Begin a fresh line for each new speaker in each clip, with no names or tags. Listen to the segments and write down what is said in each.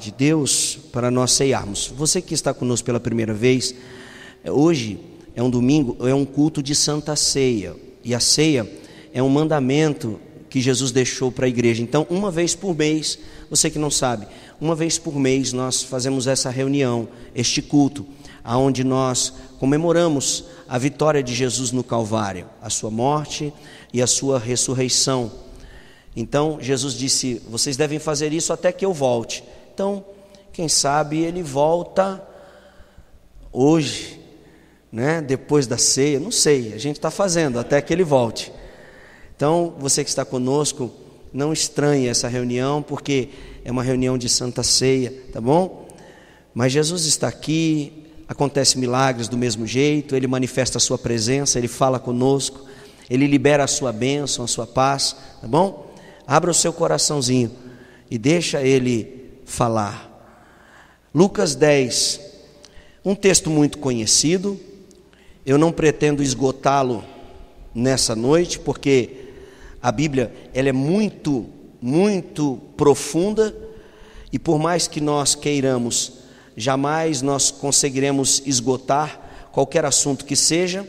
de Deus para nós ceiarmos. Você que está conosco pela primeira vez, hoje é um domingo, é um culto de Santa Ceia, e a ceia é um mandamento que Jesus deixou para a igreja. Então, uma vez por mês, você que não sabe, uma vez por mês nós fazemos essa reunião, este culto, onde nós comemoramos a vitória de Jesus no Calvário, a sua morte e a sua ressurreição. Então Jesus disse: vocês devem fazer isso até que eu volte. Então, quem sabe ele volta hoje, né? Depois da ceia, não sei, a gente está fazendo até que ele volte. Então, você que está conosco, não estranhe essa reunião, porque é uma reunião de Santa Ceia, tá bom? Mas Jesus está aqui, acontece milagres do mesmo jeito, ele manifesta a sua presença, ele fala conosco, ele libera a sua bênção, a sua paz, tá bom? Abra o seu coraçãozinho e deixa ele falar. Lucas 10, um texto muito conhecido. Eu não pretendo esgotá-lo nessa noite, porque a Bíblia ela é muito profunda, e por mais que nós queiramos, jamais nós conseguiremos esgotar qualquer assunto que seja.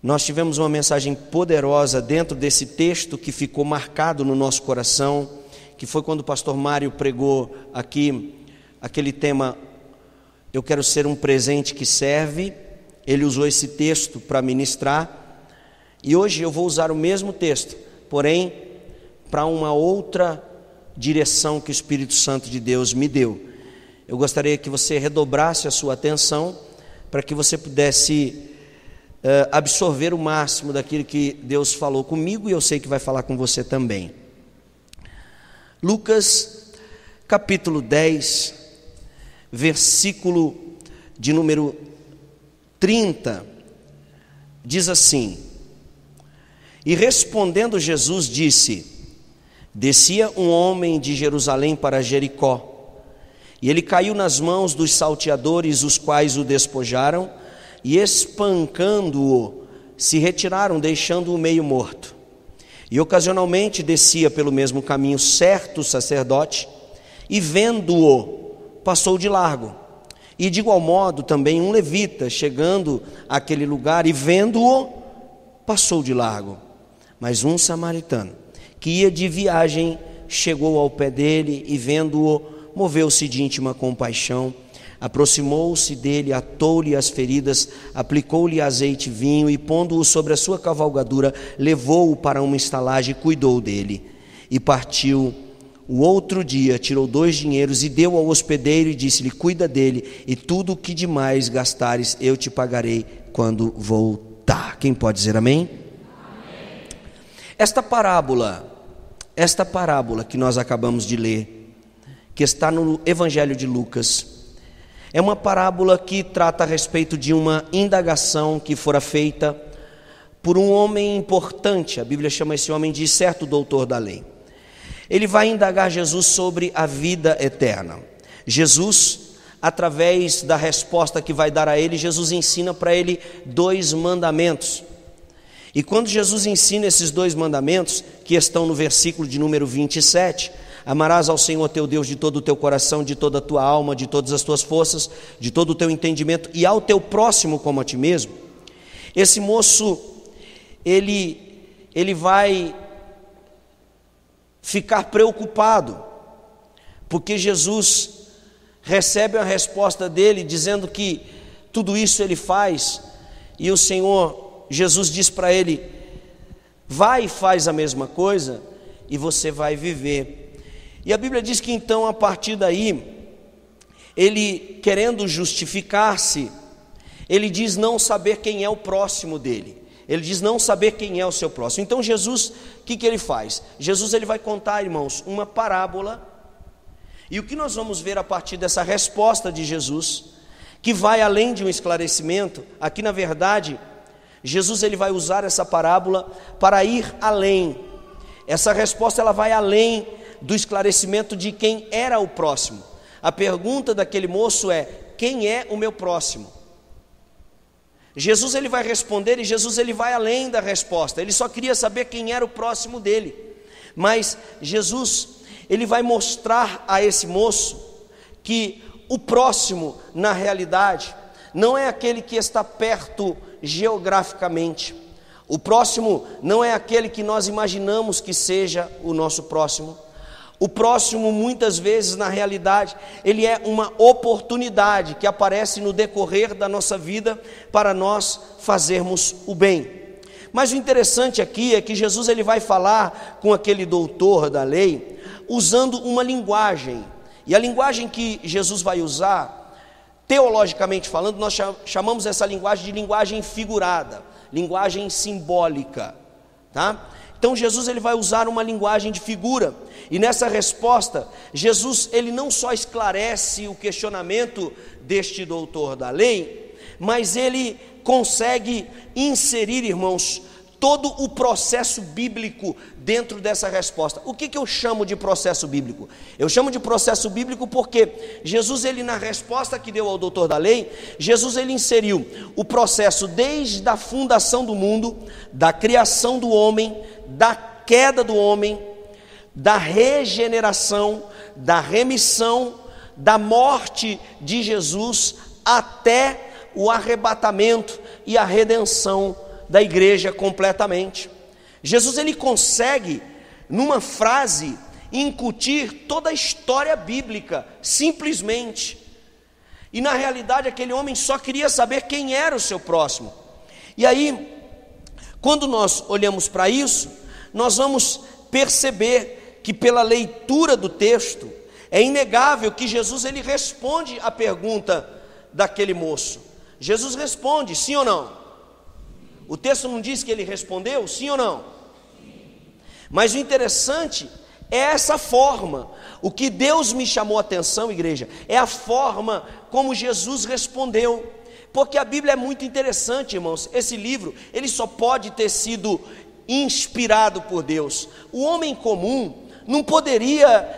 Nós tivemos uma mensagem poderosa dentro desse texto que ficou marcado no nosso coração, que foi quando o pastor Mário pregou aqui aquele tema: eu quero ser um presente que serve. Ele usou esse texto para ministrar, e hoje eu vou usar o mesmo texto, porém para uma outra direção que o Espírito Santo de Deus me deu. Eu gostaria que você redobrasse a sua atenção para que você pudesse absorver o máximo daquilo que Deus falou comigo, e eu sei que vai falar com você também. Lucas capítulo 10, versículo de número 30, diz assim: e respondendo Jesus disse: descia um homem de Jerusalém para Jericó, e ele caiu nas mãos dos salteadores, os quais o despojaram, e espancando-o, se retiraram, deixando-o meio morto. E ocasionalmente descia pelo mesmo caminho certo sacerdote, e vendo-o, passou de largo. E de igual modo também um levita, chegando àquele lugar e vendo-o, passou de largo. Mas um samaritano, que ia de viagem, chegou ao pé dele e vendo-o, moveu-se de íntima compaixão, aproximou-se dele, atou-lhe as feridas, aplicou-lhe azeite e vinho, e pondo-o sobre a sua cavalgadura, levou-o para uma estalagem e cuidou dele. E partiu. O outro dia tirou 2 dinheiros e deu ao hospedeiro, e disse-lhe: cuida dele, e tudo o que demais gastares eu te pagarei quando voltar. Quem pode dizer amém? Amém. Esta parábola que nós acabamos de ler, que está no Evangelho de Lucas, é uma parábola que trata a respeito de uma indagação que fora feita por um homem importante. A Bíblia chama esse homem de certo doutor da lei. Ele vai indagar Jesus sobre a vida eterna. Jesus, através da resposta que vai dar a ele, Jesus ensina para ele 2 mandamentos. E quando Jesus ensina esses 2 mandamentos, que estão no versículo de número 27, amarás ao Senhor teu Deus de todo o teu coração, de toda a tua alma, de todas as tuas forças, de todo o teu entendimento, e ao teu próximo como a ti mesmo. Esse moço, ele vai ficar preocupado, porque Jesus recebe a resposta dele, dizendo que tudo isso ele faz, e o Senhor, Jesus diz para ele: vai e faz a mesma coisa, e você vai viver. E a Bíblia diz que então, a partir daí, ele, querendo justificar-se, ele diz não saber quem é o próximo dele. Ele diz não saber quem é o seu próximo. Então Jesus, o que ele faz? Jesus ele vai contar, irmãos, uma parábola. E o que nós vamos ver a partir dessa resposta de Jesus, que vai além de um esclarecimento, aqui na verdade, Jesus ele vai usar essa parábola para ir além. Essa resposta ela vai além do esclarecimento de quem era o próximo. A pergunta daquele moço é: quem é o meu próximo? Jesus ele vai responder, e Jesus ele vai além da resposta. Ele só queria saber quem era o próximo dele. Mas Jesus ele vai mostrar a esse moço que o próximo, na realidade, não é aquele que está perto geograficamente. O próximo não é aquele que nós imaginamos que seja o nosso próximo. O próximo, muitas vezes, na realidade, ele é uma oportunidade que aparece no decorrer da nossa vida para nós fazermos o bem. Mas o interessante aqui é que Jesus ele vai falar com aquele doutor da lei usando uma linguagem. E a linguagem que Jesus vai usar, teologicamente falando, nós chamamos essa linguagem de linguagem figurada, linguagem simbólica, tá? Então Jesus ele vai usar uma linguagem de figura, e nessa resposta, Jesus ele não só esclarece o questionamento deste doutor da lei, mas ele consegue inserir, irmãos, todo o processo bíblico dentro dessa resposta. O que eu chamo de processo bíblico? Eu chamo de processo bíblico porque Jesus, ele na resposta que deu ao doutor da lei, Jesus ele inseriu o processo desde a fundação do mundo, da criação do homem, da queda do homem, da regeneração, da remissão, da morte de Jesus, até o arrebatamento e a redenção da igreja completamente. Jesus ele consegue, numa frase, incutir toda a história bíblica, simplesmente. E na realidade aquele homem só queria saber quem era o seu próximo. E aí, quando nós olhamos para isso, nós vamos perceber que pela leitura do texto, é inegável que Jesus ele responde à pergunta daquele moço. Jesus responde, sim ou não? O texto não diz que ele respondeu, sim ou não? Mas o interessante é essa forma. O que Deus me chamou a atenção, igreja, é a forma como Jesus respondeu. Porque a Bíblia é muito interessante, irmãos. Esse livro, ele só pode ter sido inspirado por Deus. O homem comum não poderia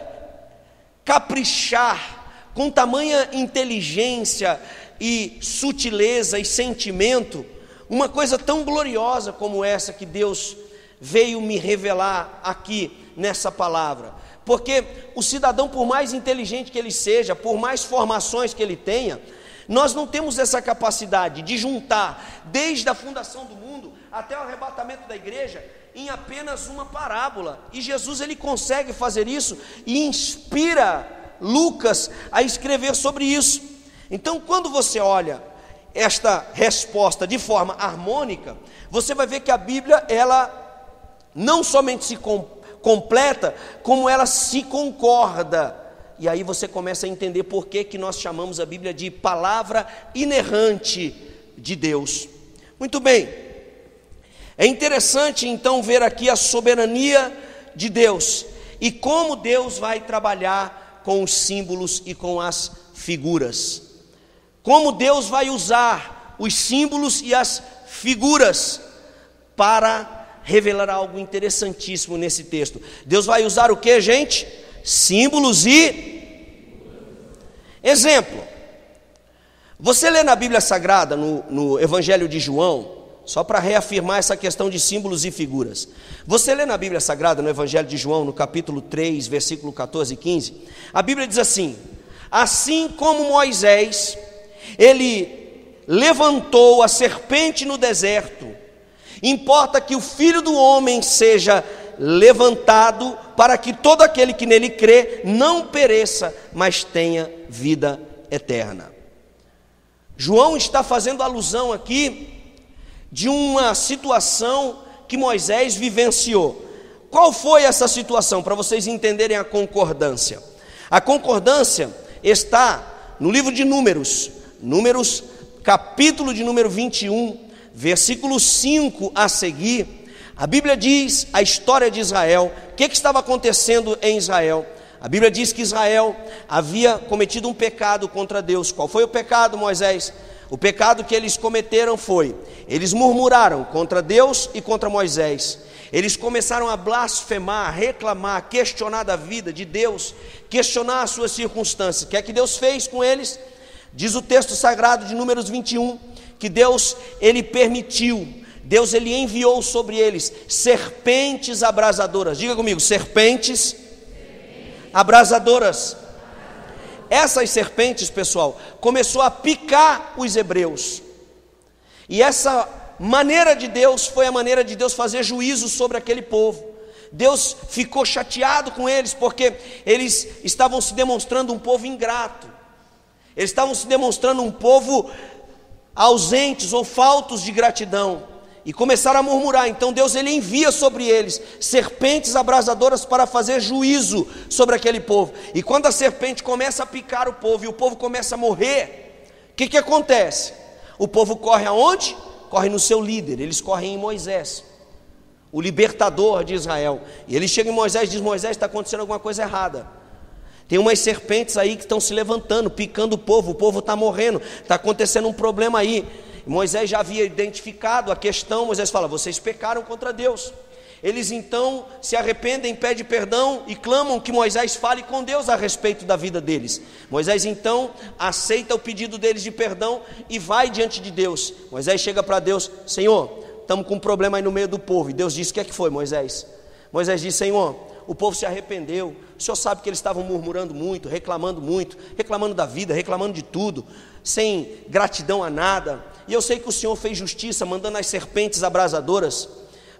caprichar com tamanha inteligência e sutileza e sentimento uma coisa tão gloriosa como essa que Deus veio me revelar aqui nessa palavra. Porque o cidadão, por mais inteligente que ele seja, por mais formações que ele tenha, nós não temos essa capacidade de juntar desde a fundação do mundo até o arrebatamento da igreja em apenas uma parábola. E Jesus ele consegue fazer isso e inspira Lucas a escrever sobre isso. Então, quando você olha esta resposta de forma harmônica, você vai ver que a Bíblia, ela não somente se completa, como ela se concorda. E aí você começa a entender por que nós chamamos a Bíblia de palavra inerrante de Deus. Muito bem, é interessante então ver aqui a soberania de Deus, e como Deus vai trabalhar com os símbolos e com as figuras. Como Deus vai usar os símbolos e as figuras para revelar algo interessantíssimo nesse texto. Deus vai usar o que, gente? Símbolos e... Exemplo. Você lê na Bíblia Sagrada, no Evangelho de João, só para reafirmar essa questão de símbolos e figuras. Você lê na Bíblia Sagrada, no Evangelho de João, no capítulo 3, versículo 14 e 15, a Bíblia diz assim: assim como Moisés, ele levantou a serpente no deserto, importa que o Filho do Homem seja levantado, para que todo aquele que nele crê não pereça, mas tenha vida eterna. João está fazendo alusão aqui de uma situação que Moisés vivenciou. Qual foi essa situação? Para vocês entenderem a concordância. A concordância está no livro de Números, capítulo de número 21, versículo 5 a seguir. A Bíblia diz a história de Israel. O que estava acontecendo em Israel? A Bíblia diz que Israel havia cometido um pecado contra Deus. Qual foi o pecado, Moisés? O pecado que eles cometeram foi: eles murmuraram contra Deus e contra Moisés. Eles começaram a blasfemar, a reclamar, a questionar da vida de Deus, questionar as suas circunstâncias. O que é que Deus fez com eles? Diz o texto sagrado de Números 21, que Deus, ele permitiu, Deus, ele enviou sobre eles serpentes abrasadoras. Diga comigo, serpentes abrasadoras. Essas serpentes, pessoal, começou a picar os hebreus. E essa maneira de Deus foi a maneira de Deus fazer juízo sobre aquele povo. Deus ficou chateado com eles, porque eles estavam se demonstrando um povo ingrato. Eles estavam se demonstrando um povo ausentes ou faltos de gratidão. E começaram a murmurar. Então Deus ele envia sobre eles serpentes abrasadoras para fazer juízo sobre aquele povo. E quando a serpente começa a picar o povo e o povo começa a morrer, o que acontece? O povo corre aonde? Corre no seu líder. Eles correm em Moisés, o libertador de Israel. E ele chega em Moisés e diz: Moisés, está acontecendo alguma coisa errada. Tem umas serpentes aí que estão se levantando, picando o povo está morrendo, está acontecendo um problema aí. Moisés já havia identificado a questão. Moisés fala: vocês pecaram contra Deus. Eles então se arrependem, pedem perdão e clamam que Moisés fale com Deus a respeito da vida deles. Moisés então aceita o pedido deles de perdão e vai diante de Deus. Moisés chega para Deus: Senhor, estamos com um problema aí no meio do povo. E Deus diz: o que é que foi, Moisés? Moisés diz: Senhor, o povo se arrependeu. O Senhor sabe que eles estavam murmurando muito, reclamando da vida, reclamando de tudo, sem gratidão a nada. E eu sei que o Senhor fez justiça, mandando as serpentes abrasadoras,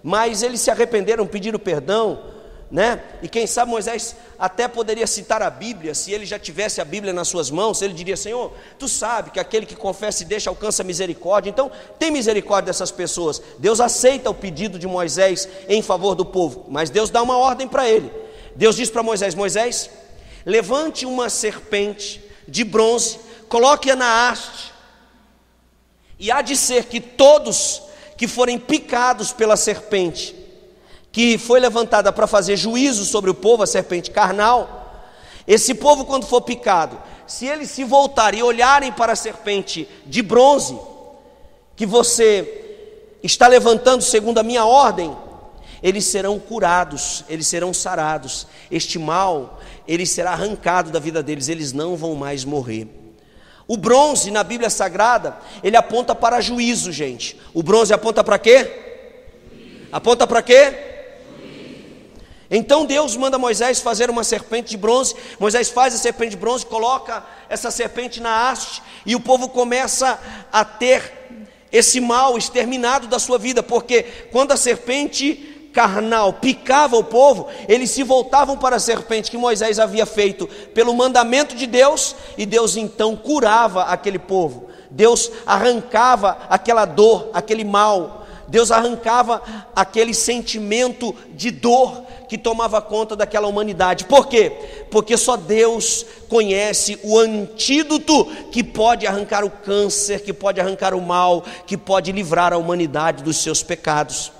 mas eles se arrependeram, pediram perdão, né? E quem sabe Moisés até poderia citar a Bíblia, se ele já tivesse a Bíblia nas suas mãos. Ele diria: Senhor, tu sabe que aquele que confessa e deixa alcança misericórdia, então tem misericórdia dessas pessoas. Deus aceita o pedido de Moisés em favor do povo, mas Deus dá uma ordem para ele. Deus diz para Moisés: Moisés, levante uma serpente de bronze, coloque-a na haste, e há de ser que todos que forem picados pela serpente, que foi levantada para fazer juízo sobre o povo, a serpente carnal, esse povo, quando for picado, se eles se voltarem e olharem para a serpente de bronze, que você está levantando segundo a minha ordem, eles serão curados, eles serão sarados. Este mal, ele será arrancado da vida deles, eles não vão mais morrer. O bronze na Bíblia Sagrada, ele aponta para juízo, gente. O bronze aponta para quê? Aponta para quê? Então Deus manda Moisés fazer uma serpente de bronze. Moisés faz a serpente de bronze, coloca essa serpente na haste, e o povo começa a ter esse mal exterminado da sua vida, porque quando a serpente carnal picava o povo, eles se voltavam para a serpente que Moisés havia feito pelo mandamento de Deus, e Deus então curava aquele povo. Deus arrancava aquela dor, aquele mal. Deus arrancava aquele sentimento de dor que tomava conta daquela humanidade. Por quê? Porque só Deus conhece o antídoto que pode arrancar o câncer, que pode arrancar o mal, que pode livrar a humanidade dos seus pecados.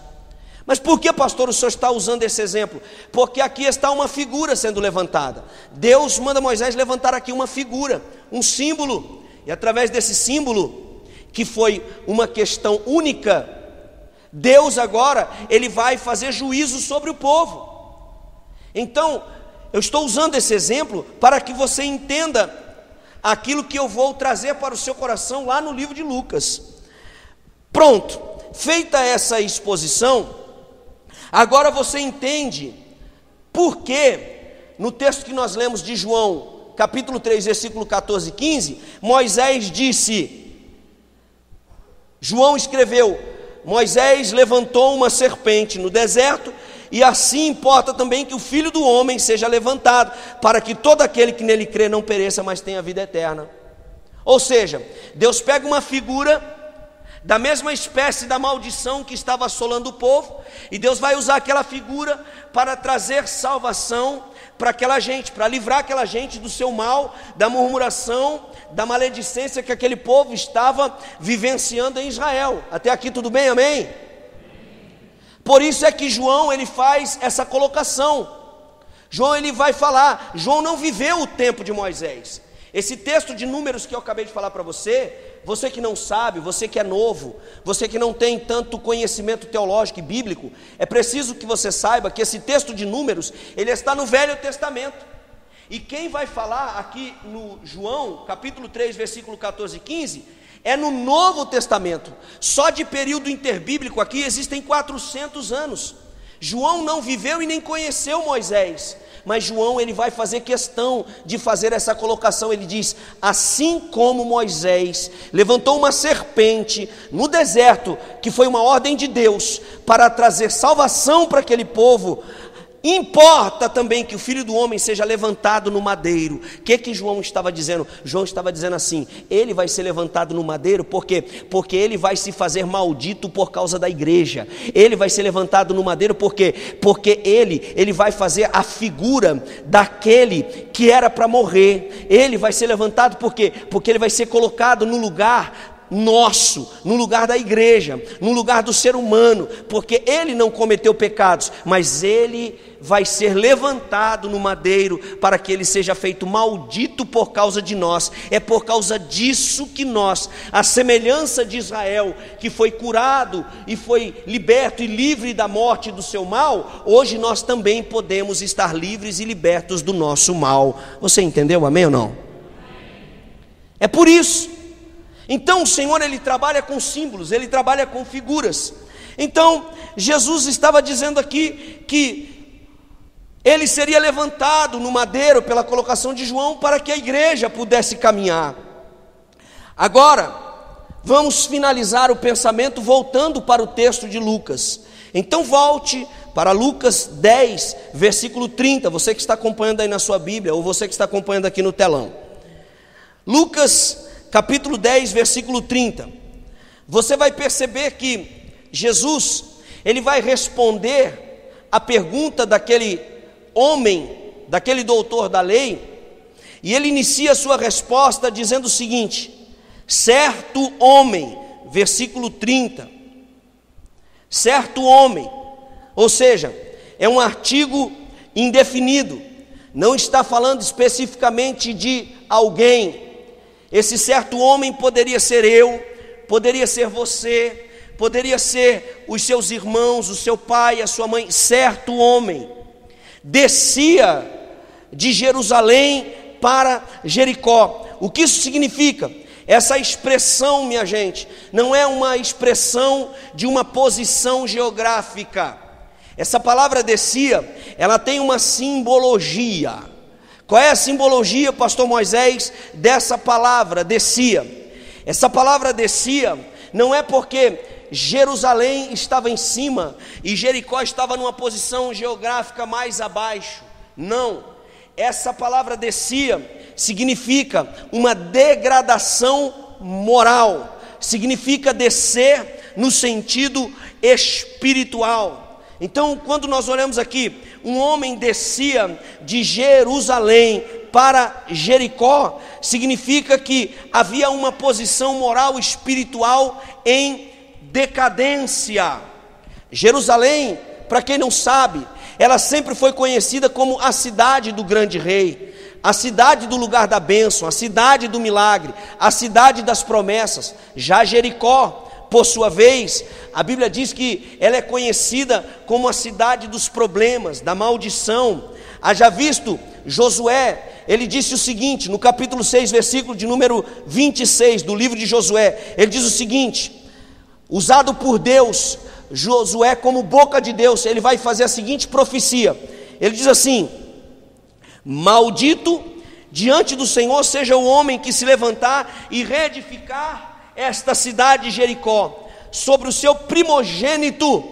Mas por que, pastor, o senhor está usando esse exemplo? Porque aqui está uma figura sendo levantada. Deus manda Moisés levantar aqui uma figura, um símbolo, e através desse símbolo, que foi uma questão única, Deus agora, ele vai fazer juízo sobre o povo. Então, eu estou usando esse exemplo para que você entenda aquilo que eu vou trazer para o seu coração lá no livro de Lucas. Pronto, feita essa exposição, agora você entende por que no texto que nós lemos de João, capítulo 3, versículo 14 e 15, Moisés disse, João escreveu: Moisés levantou uma serpente no deserto, e assim importa também que o Filho do Homem seja levantado, para que todo aquele que nele crê não pereça, mas tenha vida eterna. Ou seja, Deus pega uma figura da mesma espécie da maldição que estava assolando o povo, e Deus vai usar aquela figura para trazer salvação para aquela gente, para livrar aquela gente do seu mal, da murmuração, da maledicência que aquele povo estava vivenciando em Israel. Até aqui tudo bem, amém? Por isso é que João, ele faz essa colocação. João, ele vai falar, João não viveu o tempo de Moisés. Esse texto de Números que eu acabei de falar para você, você que não sabe, você que é novo, você que não tem tanto conhecimento teológico e bíblico, é preciso que você saiba que esse texto de Números, ele está no Velho Testamento. E quem vai falar aqui no João, capítulo 3, versículo 14 e 15, é no Novo Testamento. Só de período interbíblico aqui existem 400 anos. João não viveu e nem conheceu Moisés, Mas João, ele vai fazer questão de fazer essa colocação. Ele diz: assim como Moisés levantou uma serpente no deserto, que foi uma ordem de Deus para trazer salvação para aquele povo, importa também que o Filho do Homem seja levantado no madeiro. O que João estava dizendo? João estava dizendo assim: ele vai ser levantado no madeiro, porque ele vai se fazer maldito por causa da igreja. Ele vai ser levantado no madeiro porque ele vai fazer a figura daquele que era para morrer. Ele vai ser levantado porque ele vai ser colocado no lugar nosso, no lugar da igreja, no lugar do ser humano, porque ele não cometeu pecados, mas ele vai ser levantado no madeiro para que ele seja feito maldito por causa de nós. É por causa disso que nós, a semelhança de Israel, que foi curado e foi liberto e livre da morte e do seu mal, hoje nós também podemos estar livres e libertos do nosso mal. Você entendeu, amém ou não? É por isso. Então o Senhor, ele trabalha com símbolos, ele trabalha com figuras. Então Jesus estava dizendo aqui que ele seria levantado no madeiro pela colocação de João, para que a igreja pudesse caminhar. Agora vamos finalizar o pensamento voltando para o texto de Lucas. Então volte para Lucas 10, versículo 30, você que está acompanhando aí na sua Bíblia, ou você que está acompanhando aqui no telão. Lucas capítulo 10, versículo 30, você vai perceber que Jesus, ele vai responder a pergunta daquele homem, daquele doutor da lei, e ele inicia a sua resposta dizendo o seguinte: certo homem, versículo 30, certo homem, ou seja, é um artigo indefinido, não está falando especificamente de alguém. Esse certo homem poderia ser eu, poderia ser você, poderia ser os seus irmãos, o seu pai, a sua mãe. Certo homem descia de Jerusalém para Jericó. O que isso significa? Essa expressão, minha gente, não é uma expressão de uma posição geográfica. Essa palavra descia, ela tem uma simbologia. Qual é a simbologia, pastor Moisés, dessa palavra descia? Essa palavra descia não é porque Jerusalém estava em cima e Jericó estava numa posição geográfica mais abaixo. Não, essa palavra descia significa uma degradação moral, significa descer no sentido espiritual. Então, quando nós olhamos aqui, um homem descia de Jerusalém para Jericó, significa que havia uma posição moral e espiritual em decadência. Jerusalém, para quem não sabe, ela sempre foi conhecida como a cidade do grande rei, a cidade do lugar da bênção, a cidade do milagre, a cidade das promessas. Já Jericó, por sua vez, a Bíblia diz que ela é conhecida como a cidade dos problemas, da maldição. Haja visto Josué, ele disse o seguinte, no capítulo 6, versículo de número 26 do livro de Josué, ele diz o seguinte: usado por Deus, Josué como boca de Deus, ele vai fazer a seguinte profecia, ele diz assim: maldito diante do Senhor seja o homem que se levantar e reedificar esta cidade de Jericó. Sobre o seu primogênito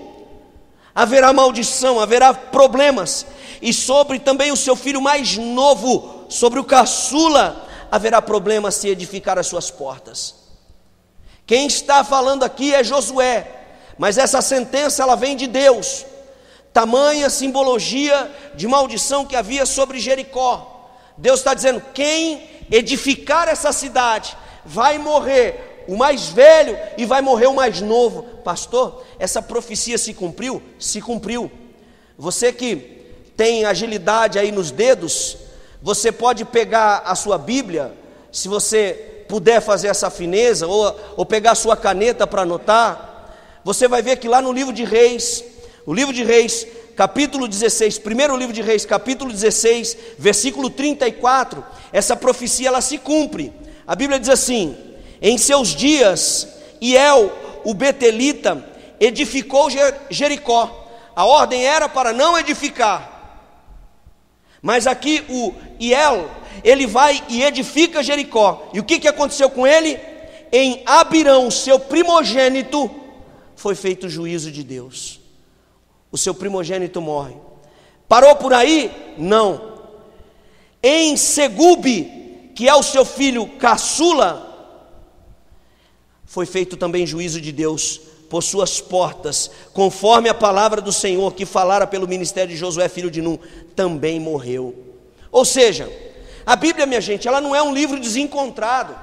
haverá maldição, haverá problemas, e sobre também o seu filho mais novo, sobre o caçula, haverá problema se edificar as suas portas. Quem está falando aqui é Josué, mas essa sentença ela vem de Deus. Tamanha simbologia de maldição que havia sobre Jericó. Deus está dizendo: quem edificar essa cidade vai morrer o mais velho e vai morrer o mais novo. Pastor, essa profecia se cumpriu? Se cumpriu. Você que tem agilidade aí nos dedos, você pode pegar a sua Bíblia, se você puder fazer essa fineza, ou pegar a sua caneta para anotar, você vai ver que lá no livro de Reis, o livro de Reis, capítulo 16, primeiro livro de Reis, capítulo 16, versículo 34, essa profecia ela se cumpre. A Bíblia diz assim: em seus dias, Iel, o betelita, edificou Jericó. A ordem era para não edificar, Mas aqui o Hiel, ele vai e edifica Jericó. E o que aconteceu com ele? Em Abirão, seu primogênito, foi feito o juízo de Deus. O seu primogênito morre. Parou por aí? Não. Em Segube, que é o seu filho caçula, foi feito também juízo de Deus por suas portas, conforme a palavra do Senhor que falara pelo ministério de Josué, filho de Num, também morreu. Ou seja, a Bíblia, minha gente, ela não é um livro desencontrado.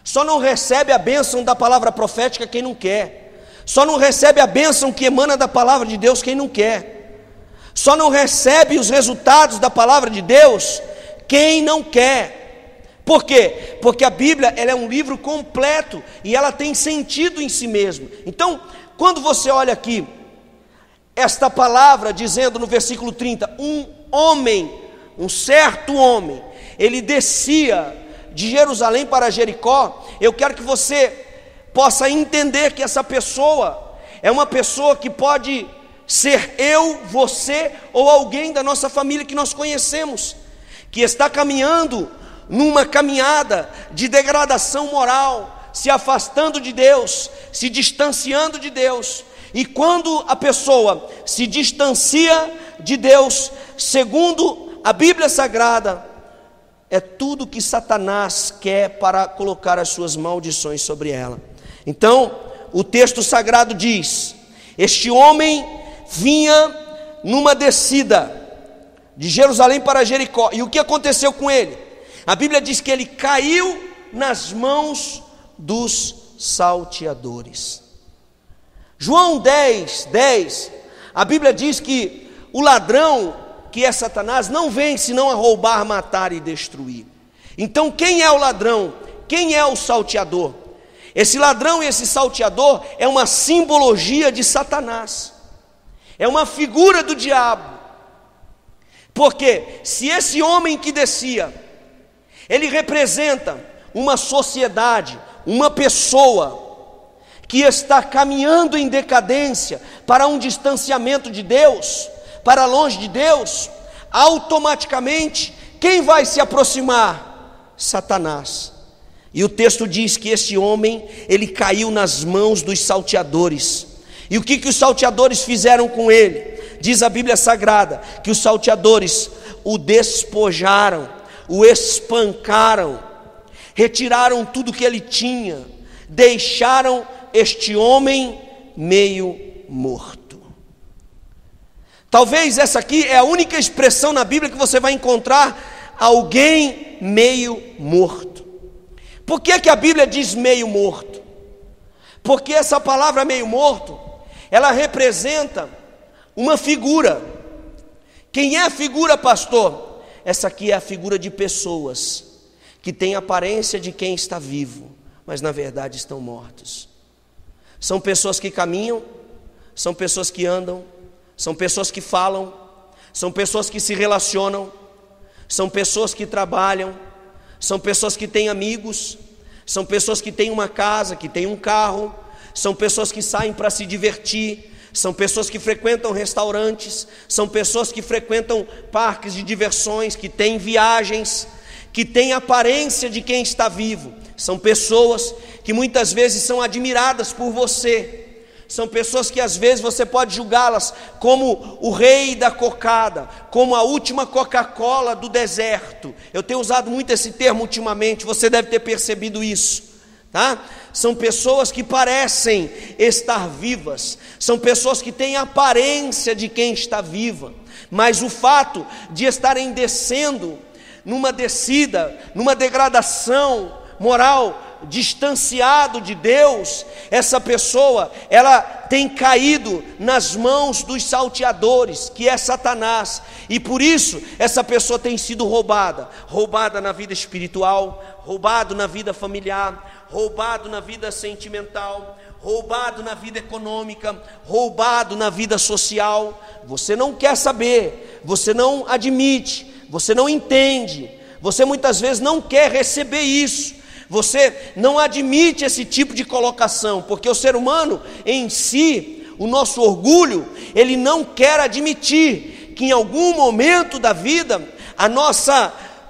Só não recebe a bênção da palavra profética quem não quer. Só não recebe a bênção que emana da palavra de Deus quem não quer. Só não recebe os resultados da palavra de Deus quem não quer. Por quê? Porque a Bíblia, ela é um livro completo e ela tem sentido em si mesmo. Então, quando você olha aqui esta palavra dizendo no versículo 30, um certo homem, ele descia de Jerusalém para Jericó, eu quero que você possa entender que essa pessoa é uma pessoa que pode ser eu, você ou alguém da nossa família que nós conhecemos, que está caminhando numa caminhada de degradação moral, se afastando de Deus, se distanciando de Deus. E quando a pessoa se distancia de Deus, segundo a Bíblia Sagrada, é tudo que Satanás quer para colocar as suas maldições sobre ela. Então, o texto sagrado diz: este homem vinha numa descida de Jerusalém para Jericó. E o que aconteceu com ele? A Bíblia diz que ele caiu nas mãos dos salteadores. João 10, a Bíblia diz que o ladrão, que é Satanás, não vem senão a roubar, matar e destruir. Então quem é o ladrão? Quem é o salteador? Esse ladrão e esse salteador é uma simbologia de Satanás, é uma figura do diabo. Porque se esse homem que descia, ele representa uma sociedade, uma pessoa que está caminhando em decadência para um distanciamento de Deus, para longe de Deus, automaticamente, quem vai se aproximar? Satanás. E o texto diz que esse homem, ele caiu nas mãos dos salteadores. E o que os salteadores fizeram com ele? Diz a Bíblia Sagrada que os salteadores o despojaram, o espancaram, retiraram tudo que ele tinha, deixaram este homem meio morto. Talvez essa aqui é a única expressão na Bíblia que você vai encontrar alguém meio morto. Por que a Bíblia diz meio morto? Porque essa palavra meio morto, ela representa uma figura. Quem é a figura, pastor? Essa aqui é a figura de pessoas que têm aparência de quem está vivo, mas na verdade estão mortos. São pessoas que caminham, são pessoas que andam, são pessoas que falam, são pessoas que se relacionam, são pessoas que trabalham, são pessoas que têm amigos, são pessoas que têm uma casa, que têm um carro, são pessoas que saem para se divertir, são pessoas que frequentam restaurantes, são pessoas que frequentam parques de diversões, que têm viagens, que têm aparência de quem está vivo. São pessoas que muitas vezes são admiradas por você. São pessoas que às vezes você pode julgá-las como o rei da cocada, como a última Coca-Cola do deserto. Eu tenho usado muito esse termo ultimamente, você deve ter percebido isso, tá? São pessoas que parecem estar vivas, são pessoas que têm a aparência de quem está viva, mas o fato de estarem descendo numa descida, numa degradação moral, distanciado de Deus, essa pessoa, ela tem caído nas mãos dos salteadores, que é Satanás, e por isso essa pessoa tem sido roubada na vida espiritual, roubado na vida familiar, roubado na vida sentimental, roubado na vida econômica, roubado na vida social. Você não quer saber, você não admite, você não entende, você muitas vezes não quer receber isso. Você não admite esse tipo de colocação, porque o ser humano em si, o nosso orgulho, ele não quer admitir que em algum momento da vida,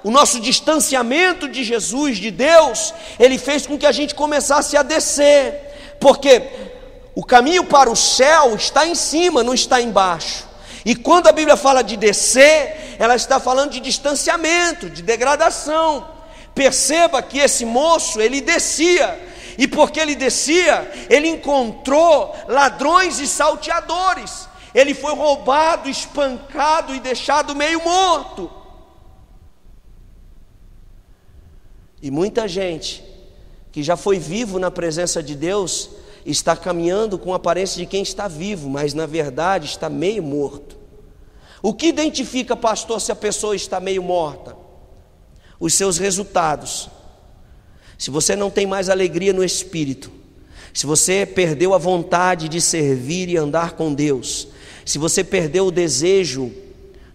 o nosso distanciamento de Jesus, de Deus, ele fez com que a gente começasse a descer, porque o caminho para o céu está em cima, não está embaixo. E quando a Bíblia fala de descer, ela está falando de distanciamento, de degradação. Perceba que esse moço, ele descia, e porque ele descia, ele encontrou ladrões e salteadores. Ele foi roubado, espancado e deixado meio morto. E muita gente que já foi vivo na presença de Deus está caminhando com a aparência de quem está vivo, mas na verdade está meio morto. O que identifica, pastor, se a pessoa está meio morta? Os seus resultados. Se você não tem mais alegria no espírito, se você perdeu a vontade de servir e andar com Deus, se você perdeu o desejo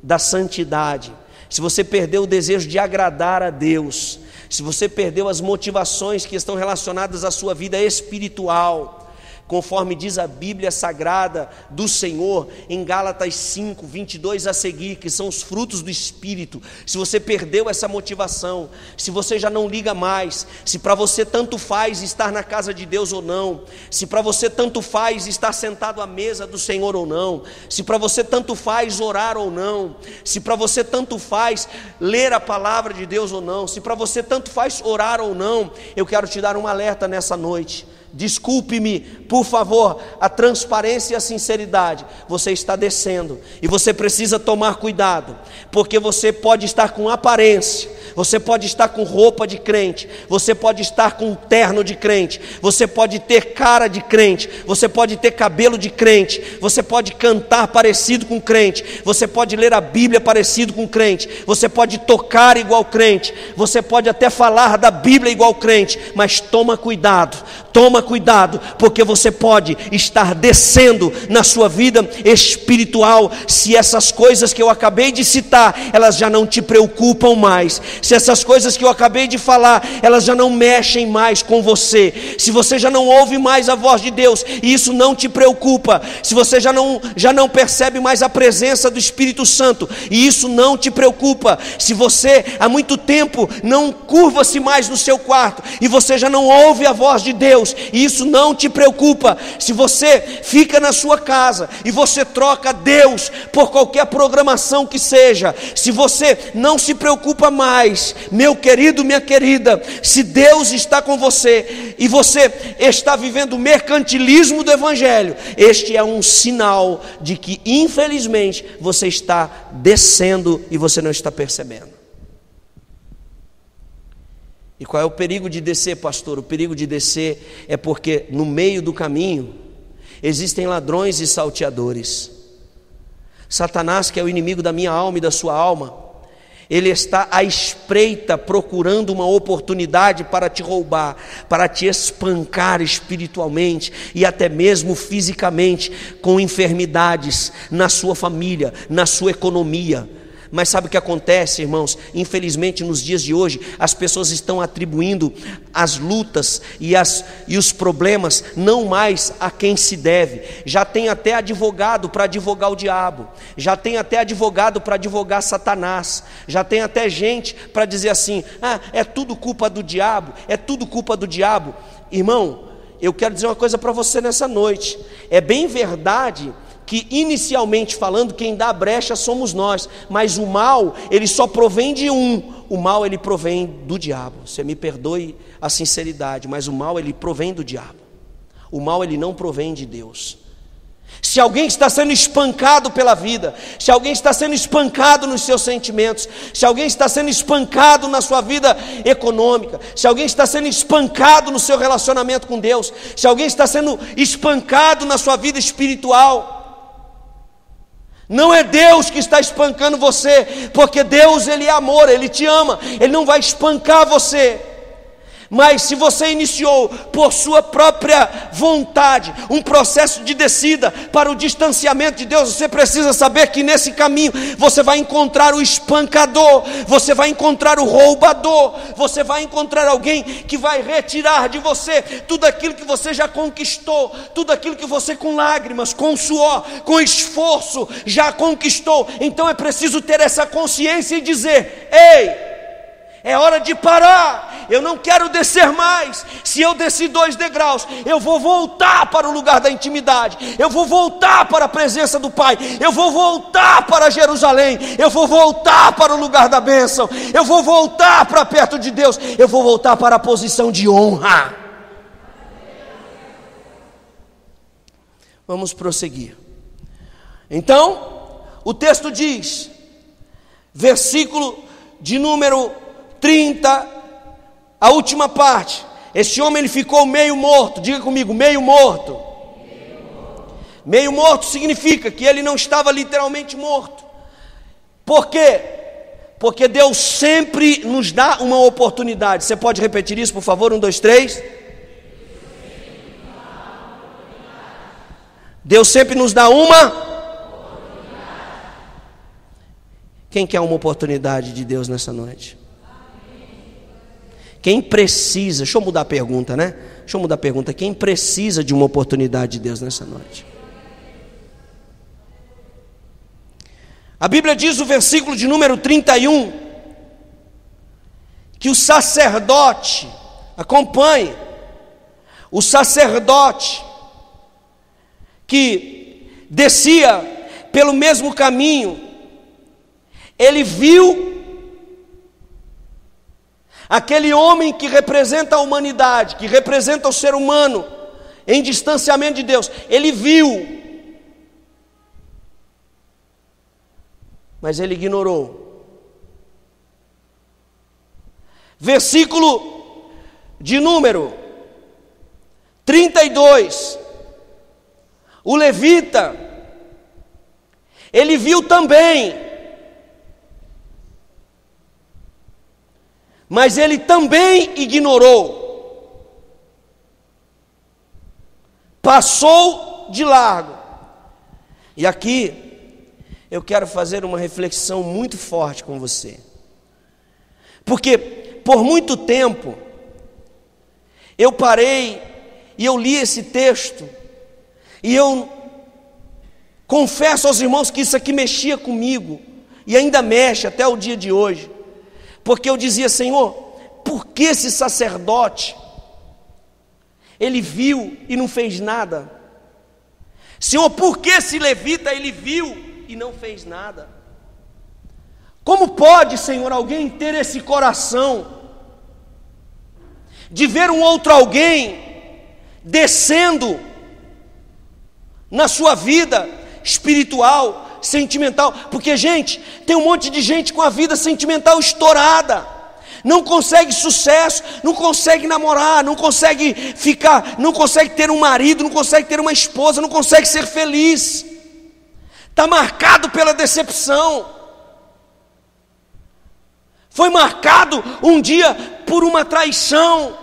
da santidade, se você perdeu o desejo de agradar a Deus, se você perdeu as motivações que estão relacionadas à sua vida espiritual, conforme diz a Bíblia Sagrada do Senhor, em Gálatas 5, 22 a seguir, que são os frutos do Espírito. Se você perdeu essa motivação, se você já não liga mais, se para você tanto faz estar na casa de Deus ou não, se para você tanto faz estar sentado à mesa do Senhor ou não, se para você tanto faz orar ou não, se para você tanto faz ler a palavra de Deus ou não, se para você tanto faz orar ou não, eu quero te dar um alerta nessa noite. Desculpe-me, por favor, a transparência e a sinceridade. Você está descendo e você precisa tomar cuidado, porque você pode estar com aparência, você pode estar com roupa de crente, você pode estar com terno de crente, você pode ter cara de crente, você pode ter cabelo de crente, você pode cantar parecido com crente, você pode ler a Bíblia parecido com crente, você pode tocar igual crente, você pode até falar da Bíblia igual crente, mas toma cuidado, porque você pode estar descendo na sua vida espiritual, se essas coisas que eu acabei de citar, elas já não te preocupam mais, se essas coisas que eu acabei de falar, elas já não mexem mais com você, se você já não ouve mais a voz de Deus, e isso não te preocupa, se você já não percebe mais a presença do Espírito Santo, e isso não te preocupa, se você há muito tempo não curva-se mais no seu quarto, e você já não ouve a voz de Deus, e isso não te preocupa, se você fica na sua casa e você troca Deus por qualquer programação que seja, se você não se preocupa mais, meu querido, minha querida, se Deus está com você e você está vivendo o mercantilismo do Evangelho, este é um sinal de que infelizmente você está descendo e você não está percebendo. E qual é o perigo de descer, pastor? O perigo de descer é porque no meio do caminho existem ladrões e salteadores. Satanás, que é o inimigo da minha alma e da sua alma, ele está à espreita procurando uma oportunidade para te roubar, para te espancar espiritualmente e até mesmo fisicamente, com enfermidades na sua família, na sua economia. Mas sabe o que acontece, irmãos? Infelizmente nos dias de hoje as pessoas estão atribuindo as lutas e os problemas não mais a quem se deve. Já tem até advogado para advogar o diabo, já tem até advogado para advogar Satanás, já tem até gente para dizer assim: é tudo culpa do diabo, é tudo culpa do diabo. Irmão, eu quero dizer uma coisa para você nessa noite. É bem verdade que inicialmente falando, quem dá a brecha somos nós, mas o mal, ele só provém de o mal ele provém do diabo. Você me perdoe a sinceridade, mas o mal ele provém do diabo, o mal ele não provém de Deus. Se alguém está sendo espancado pela vida, se alguém está sendo espancado nos seus sentimentos, se alguém está sendo espancado na sua vida econômica, se alguém está sendo espancado no seu relacionamento com Deus, se alguém está sendo espancado na sua vida espiritual, não é Deus que está espancando você, porque Deus ele é amor, Ele te ama, Ele não vai espancar você. Mas se você iniciou por sua própria vontade um processo de descida para o distanciamento de Deus, você precisa saber que nesse caminho você vai encontrar o espancador, você vai encontrar o roubador, você vai encontrar alguém que vai retirar de você tudo aquilo que você já conquistou, tudo aquilo que você com lágrimas, com suor, com esforço já conquistou. Então é preciso ter essa consciência e dizer: ei, é hora de parar, eu não quero descer mais. Se eu desci 2 degraus, eu vou voltar para o lugar da intimidade, eu vou voltar para a presença do Pai, eu vou voltar para Jerusalém, eu vou voltar para o lugar da bênção, eu vou voltar para perto de Deus, eu vou voltar para a posição de honra. Vamos prosseguir. Então, o texto diz, versículo de número 30, a última parte: esse homem ele ficou meio morto. Diga comigo, meio morto. Meio morto significa que ele não estava literalmente morto. Por quê? Porque Deus sempre nos dá uma oportunidade. Você pode repetir isso, por favor? 1, 2, 3. Deus sempre nos dá uma oportunidade. Quem quer uma oportunidade de Deus nessa noite? Quem precisa, deixa eu mudar a pergunta, né? Deixa eu mudar a pergunta. Quem precisa de uma oportunidade de Deus nessa noite? A Bíblia diz, o versículo de número 31, que o sacerdote, acompanhe, o sacerdote que descia pelo mesmo caminho, ele viu aquele homem que representa a humanidade, que representa o ser humano em distanciamento de Deus. Ele viu, mas ele ignorou. Versículo de número 32. O levita, ele viu também, mas ele também ignorou, passou de largo. E aqui eu quero fazer uma reflexão muito forte com você, porque por muito tempo eu parei e eu li esse texto, e eu confesso aos irmãos que isso aqui mexia comigo, e ainda mexe até o dia de hoje. Porque eu dizia: Senhor, por que esse sacerdote, ele viu e não fez nada? Senhor, por que esse levita, ele viu e não fez nada? Como pode, Senhor, alguém ter esse coração de ver um outro alguém descendo na sua vida espiritual, sentimental? Porque, gente, tem um monte de gente com a vida sentimental estourada, não consegue sucesso, não consegue namorar, não consegue ficar, não consegue ter um marido, não consegue ter uma esposa, não consegue ser feliz, está marcado pela decepção, foi marcado um dia por uma traição,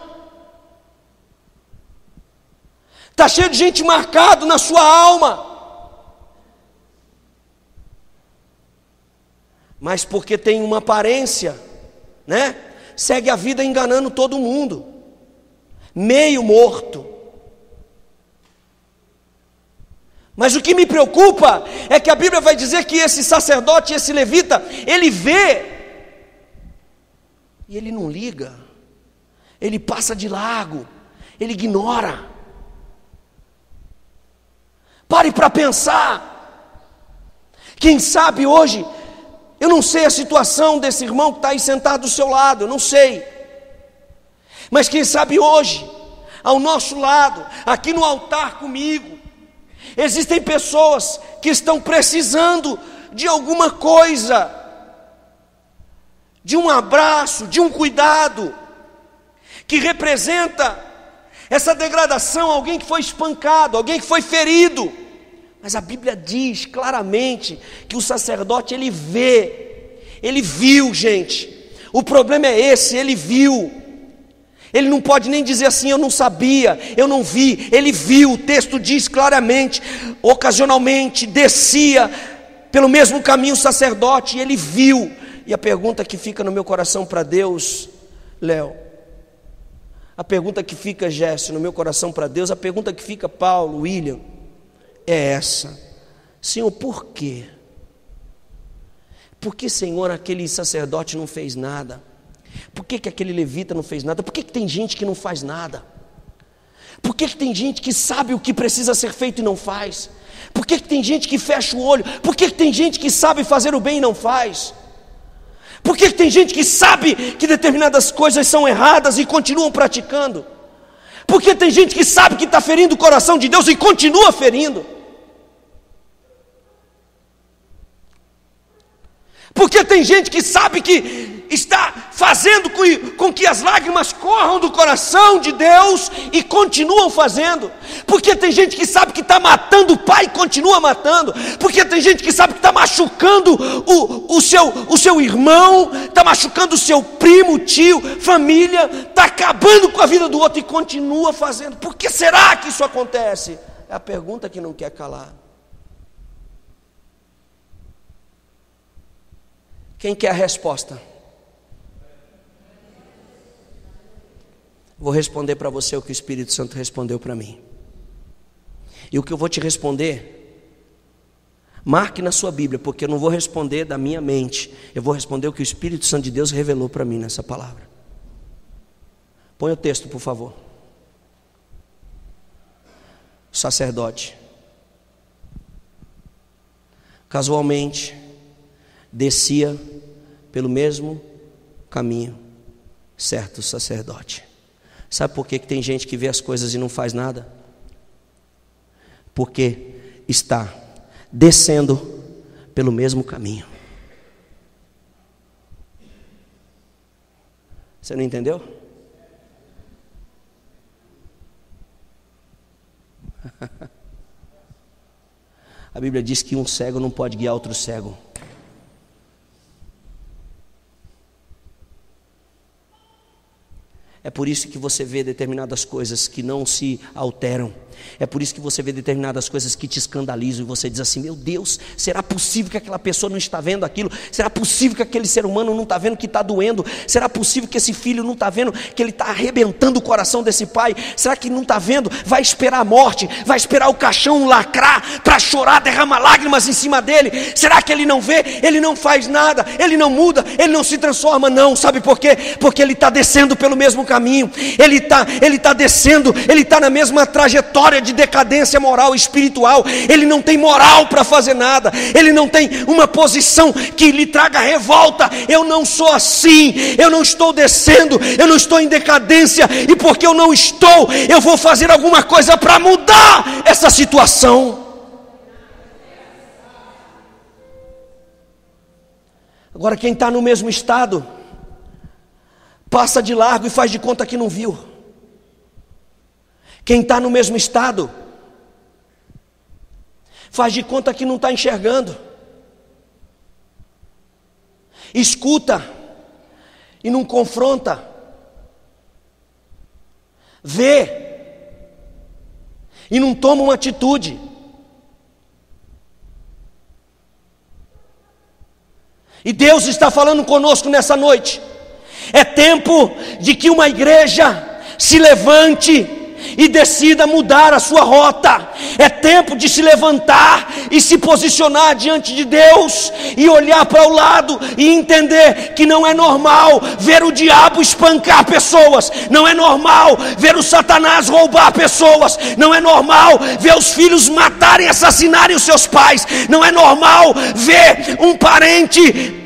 está cheio de gente marcado na sua alma, mas porque tem uma aparência, né? Segue a vida enganando todo mundo, meio morto. Mas o que me preocupa é que a Bíblia vai dizer que esse sacerdote, esse levita, ele vê e ele não liga, ele passa de largo, ele ignora. Pare para pensar. Quem sabe hoje, eu não sei a situação desse irmão que está aí sentado do seu lado, eu não sei. Mas quem sabe hoje, ao nosso lado, aqui no altar comigo, existem pessoas que estão precisando de alguma coisa, de um abraço, de um cuidado, que representa essa degradação, alguém que foi espancado, alguém que foi ferido. Mas a Bíblia diz claramente que o sacerdote, ele viu, gente. O problema é esse, ele viu. Ele não pode nem dizer assim, eu não sabia, eu não vi. Ele viu, o texto diz claramente, ocasionalmente descia pelo mesmo caminho o sacerdote, e ele viu. E a pergunta que fica no meu coração para Deus, Léo, a pergunta que fica, Jesse, no meu coração para Deus, a pergunta que fica, Paulo, William, é essa: Senhor, por quê? Por que, Senhor, aquele sacerdote não fez nada? Por que aquele levita não fez nada? Por que tem gente que não faz nada? Por que tem gente que sabe o que precisa ser feito e não faz? Por que tem gente que fecha o olho? Por que tem gente que sabe fazer o bem e não faz? Por que tem gente que sabe que determinadas coisas são erradas e continuam praticando? Por que tem gente que sabe que está ferindo o coração de Deus e continua ferindo? Porque tem gente que sabe que está fazendo com que as lágrimas corram do coração de Deus e continuam fazendo. Porque tem gente que sabe que está matando o pai e continua matando. Porque tem gente que sabe que está machucando o seu irmão, está machucando o seu primo, tio, família, está acabando com a vida do outro e continua fazendo. Por que será que isso acontece? É a pergunta que não quer calar. Quem quer a resposta? Vou responder para você o que o Espírito Santo respondeu para mim. E o que eu vou te responder, marque na sua Bíblia, porque eu não vou responder da minha mente. Eu vou responder o que o Espírito Santo de Deus revelou para mim nessa palavra. Põe o texto, por favor. O sacerdote, casualmente, descia pelo mesmo caminho, certo sacerdote. Sabe por que tem gente que vê as coisas e não faz nada? Porque está descendo pelo mesmo caminho. Você não entendeu? A Bíblia diz que um cego não pode guiar outro cego. É por isso que você vê determinadas coisas que não se alteram. É por isso que você vê determinadas coisas que te escandalizam. E você diz assim, meu Deus, será possível que aquela pessoa não está vendo aquilo? Será possível que aquele ser humano não está vendo que está doendo? Será possível que esse filho não está vendo que ele está arrebentando o coração desse pai? Será que não está vendo? Vai esperar a morte, vai esperar o caixão lacrar para chorar, derramar lágrimas em cima dele. Será que ele não vê? Ele não faz nada, ele não muda, ele não se transforma. Não, sabe por quê? Porque ele está descendo pelo mesmo caminho. Ele está descendo, ele está na mesma trajetória de decadência moral e espiritual. Ele não tem moral para fazer nada, ele não tem uma posição que lhe traga revolta. Eu não sou assim, eu não estou descendo, eu não estou em decadência, e porque eu não estou, eu vou fazer alguma coisa para mudar essa situação. Agora, quem está no mesmo estado passa de largo e faz de conta que não viu. Quem está no mesmo estado faz de conta que não está enxergando. Escuta e não confronta. Vê e não toma uma atitude. E Deus está falando conosco nessa noite. É tempo de que uma igreja se levante e decida mudar a sua rota. É tempo de se levantar e se posicionar diante de Deus e olhar para o lado e entender que não é normal ver o diabo espancar pessoas, não é normal ver o Satanás roubar pessoas, não é normal ver os filhos matarem, assassinarem os seus pais, não é normal ver um parente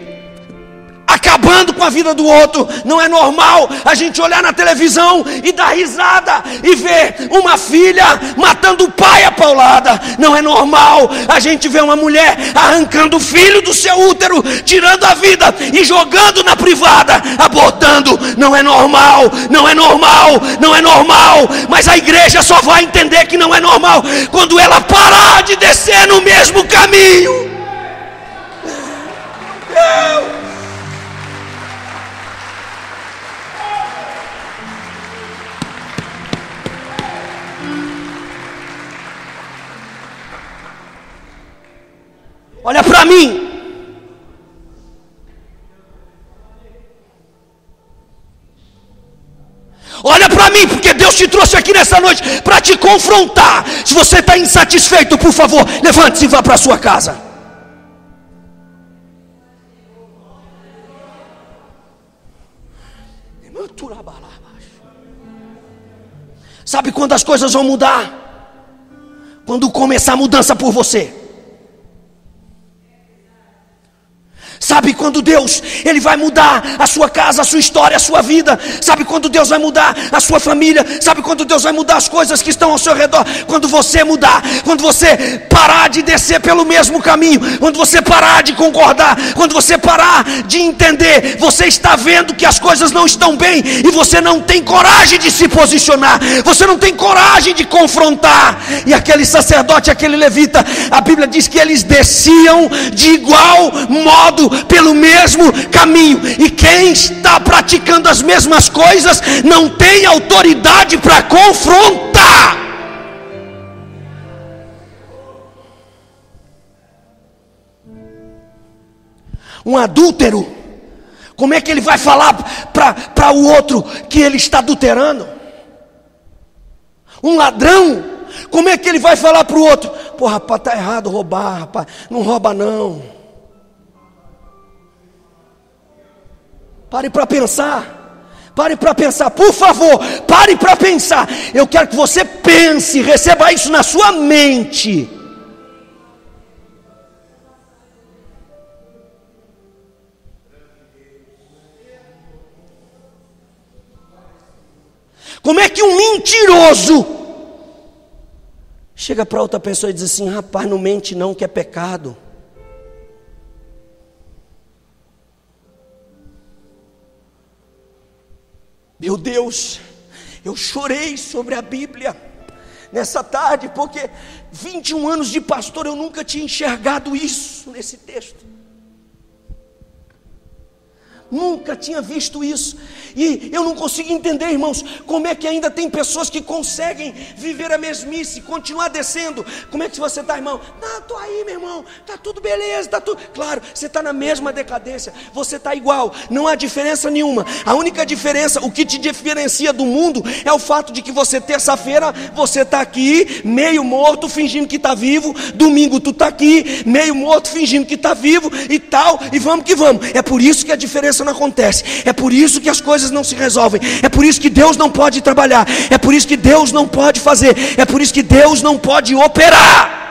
acabando com a vida do outro. Não é normal a gente olhar na televisão e dar risada e ver uma filha matando o pai a paulada. Não é normal a gente ver uma mulher arrancando o filho do seu útero, tirando a vida e jogando na privada, abortando. Não é normal, não é normal, não é normal. Mas a igreja só vai entender que não é normal quando ela parar de descer no mesmo caminho. Olha para mim. Olha para mim, porque Deus te trouxe aqui nessa noite para te confrontar. Se você está insatisfeito, por favor, levante-se e vá para a sua casa. Sabe quando as coisas vão mudar? Quando começar a mudança por você. Sabe quando Deus, Ele vai mudar a sua casa, a sua história, a sua vida? Sabe quando Deus vai mudar a sua família? Sabe quando Deus vai mudar as coisas que estão ao seu redor? Quando você mudar, quando você parar de descer pelo mesmo caminho, quando você parar de concordar, quando você parar de entender, você está vendo que as coisas não estão bem e você não tem coragem de se posicionar, você não tem coragem de confrontar. E aquele sacerdote, aquele levita, a Bíblia diz que eles desciam de igual modo pelo mesmo caminho, e quem está praticando as mesmas coisas não tem autoridade para confrontar. Um adúltero, como é que ele vai falar para o outro que ele está adulterando? Um ladrão, como é que ele vai falar para o outro: pô, rapaz, está errado roubar, rapaz, não rouba não. Pare para pensar, por favor, pare para pensar. Eu quero que você pense, receba isso na sua mente. Como é que um mentiroso chega para outra pessoa e diz assim: rapaz, não mente não, que é pecado. Meu Deus, eu chorei sobre a Bíblia nessa tarde, porque 21 anos de pastor eu nunca tinha enxergado isso nesse texto. Nunca tinha visto isso. E eu não consigo entender, irmãos, como é que ainda tem pessoas que conseguem viver a mesmice, continuar descendo. Como é que você está, irmão? Não, estou aí, meu irmão, está tudo beleza, está tudo... Claro, você está na mesma decadência, você está igual, não há diferença nenhuma. A única diferença, o que te diferencia do mundo, é o fato de que você, terça-feira, você está aqui, meio morto, fingindo que está vivo. Domingo tu está aqui, meio morto, fingindo que está vivo e tal, e vamos que vamos. É por isso que a diferença não acontece, é por isso que as coisas não se resolvem, é por isso que Deus não pode trabalhar, é por isso que Deus não pode fazer, é por isso que Deus não pode operar.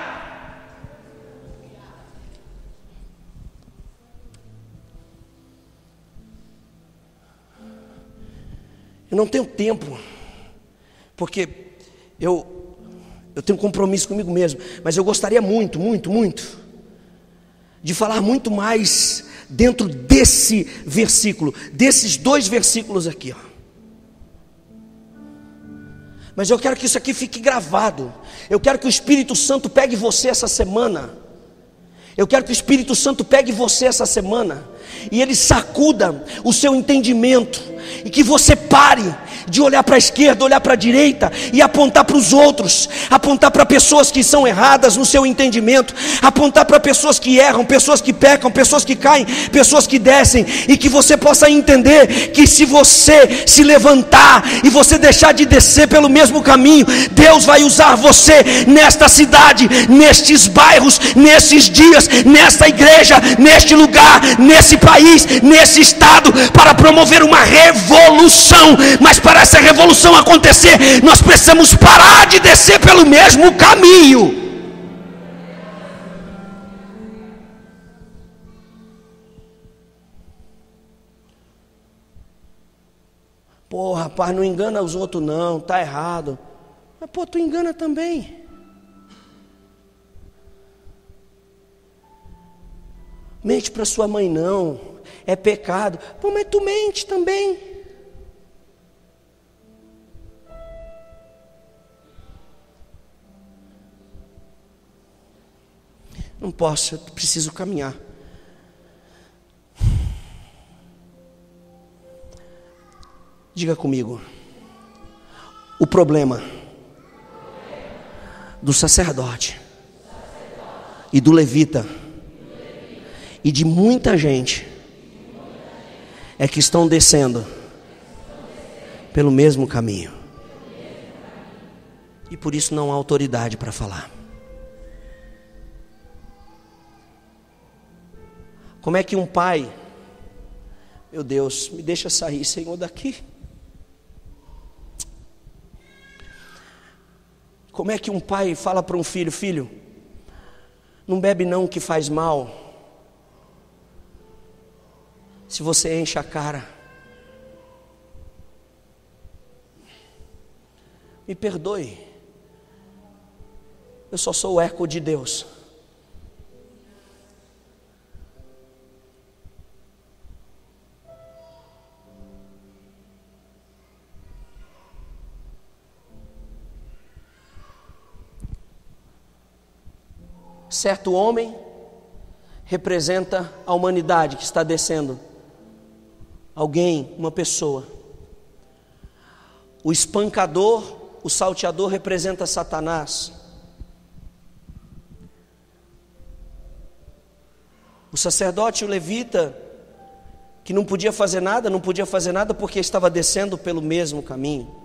Eu não tenho tempo, porque eu tenho um compromisso comigo mesmo, mas eu gostaria muito de falar muito mais dentro desse versículo, desses 2 versículos aqui, ó. Mas eu quero que isso aqui fique gravado. Eu quero que o Espírito Santo pegue você essa semana. Eu quero que o Espírito Santo pegue você essa semana e ele sacuda o seu entendimento, e que você pare de olhar para a esquerda, olhar para a direita e apontar para os outros, apontar para pessoas que são erradas no seu entendimento, apontar para pessoas que erram, pessoas que pecam, pessoas que caem, pessoas que descem, e que você possa entender que se você se levantar e você deixar de descer pelo mesmo caminho, Deus vai usar você nesta cidade, nestes bairros, nesses dias, nesta igreja, neste lugar, nesse país, nesse estado, para promover uma revolução. Mas para essa revolução acontecer, nós precisamos parar de descer pelo mesmo caminho. Pô, rapaz, não engana os outros não, tá errado. Mas pô, tu engana também. Mente para sua mãe não, é pecado. Pô, mas tu mente também. Não posso, eu preciso caminhar. Diga comigo. O problema do sacerdote e do levita e de muita gente é que estão descendo pelo mesmo caminho. E por isso não há autoridade para falar. Como é que um pai, meu Deus, me deixa sair, Senhor, daqui. Como é que um pai fala para um filho: filho, não bebe não que faz mal. Se você enche a cara. Me perdoe. Eu só sou o eco de Deus. Certo homem representa a humanidade que está descendo. Alguém, uma pessoa. O espancador, o salteador representa Satanás. O sacerdote e o levita, que não podia fazer nada porque estava descendo pelo mesmo caminho.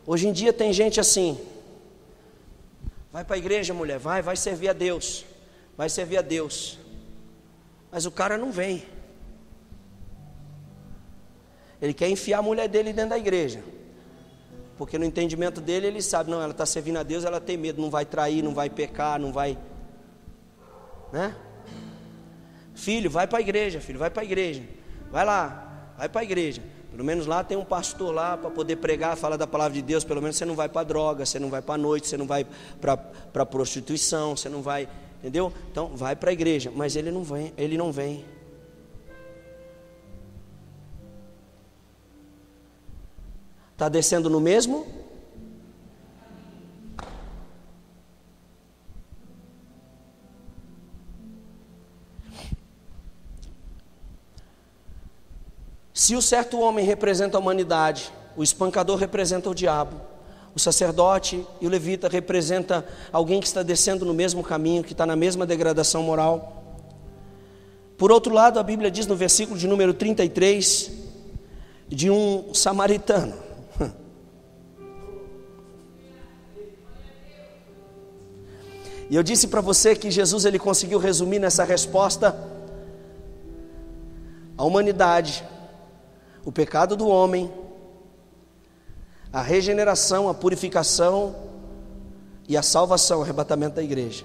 Hoje em dia tem gente assim: vai para a igreja, mulher, vai servir a Deus, vai servir a Deus. Mas o cara não vem. Ele quer enfiar a mulher dele dentro da igreja, porque no entendimento dele ele sabe, não, ela está servindo a Deus, ela tem medo, não vai trair, não vai pecar, não vai, né? Filho, vai para a igreja, filho, vai para a igreja, vai lá, vai para a igreja. Pelo menos lá tem um pastor lá para poder pregar, falar da palavra de Deus. Pelo menos você não vai para droga, você não vai para a noite, você não vai para prostituição, você não vai, entendeu? Então vai para a igreja, mas ele não vem, ele não vem. Está descendo no mesmo? Se o certo homem representa a humanidade, o espancador representa o diabo, o sacerdote e o levita representa alguém que está descendo no mesmo caminho, que está na mesma degradação moral. Por outro lado, a Bíblia diz no versículo de número 33, de um samaritano. E eu disse para você que Jesus ele conseguiu resumir nessa resposta a humanidade, o pecado do homem, a regeneração, a purificação e a salvação, o arrebatamento da igreja.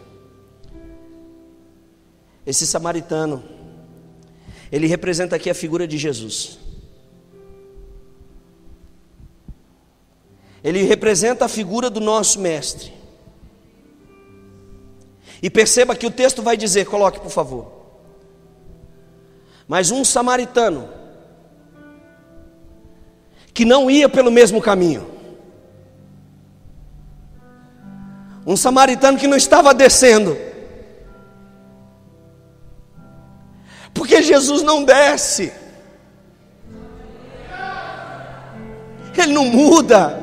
Esse samaritano, ele representa aqui a figura de Jesus. Ele representa a figura do nosso mestre. E perceba que o texto vai dizer, coloque por favor: mas um samaritano que não ia pelo mesmo caminho, um samaritano que não estava descendo, porque Jesus não desce, Ele não muda,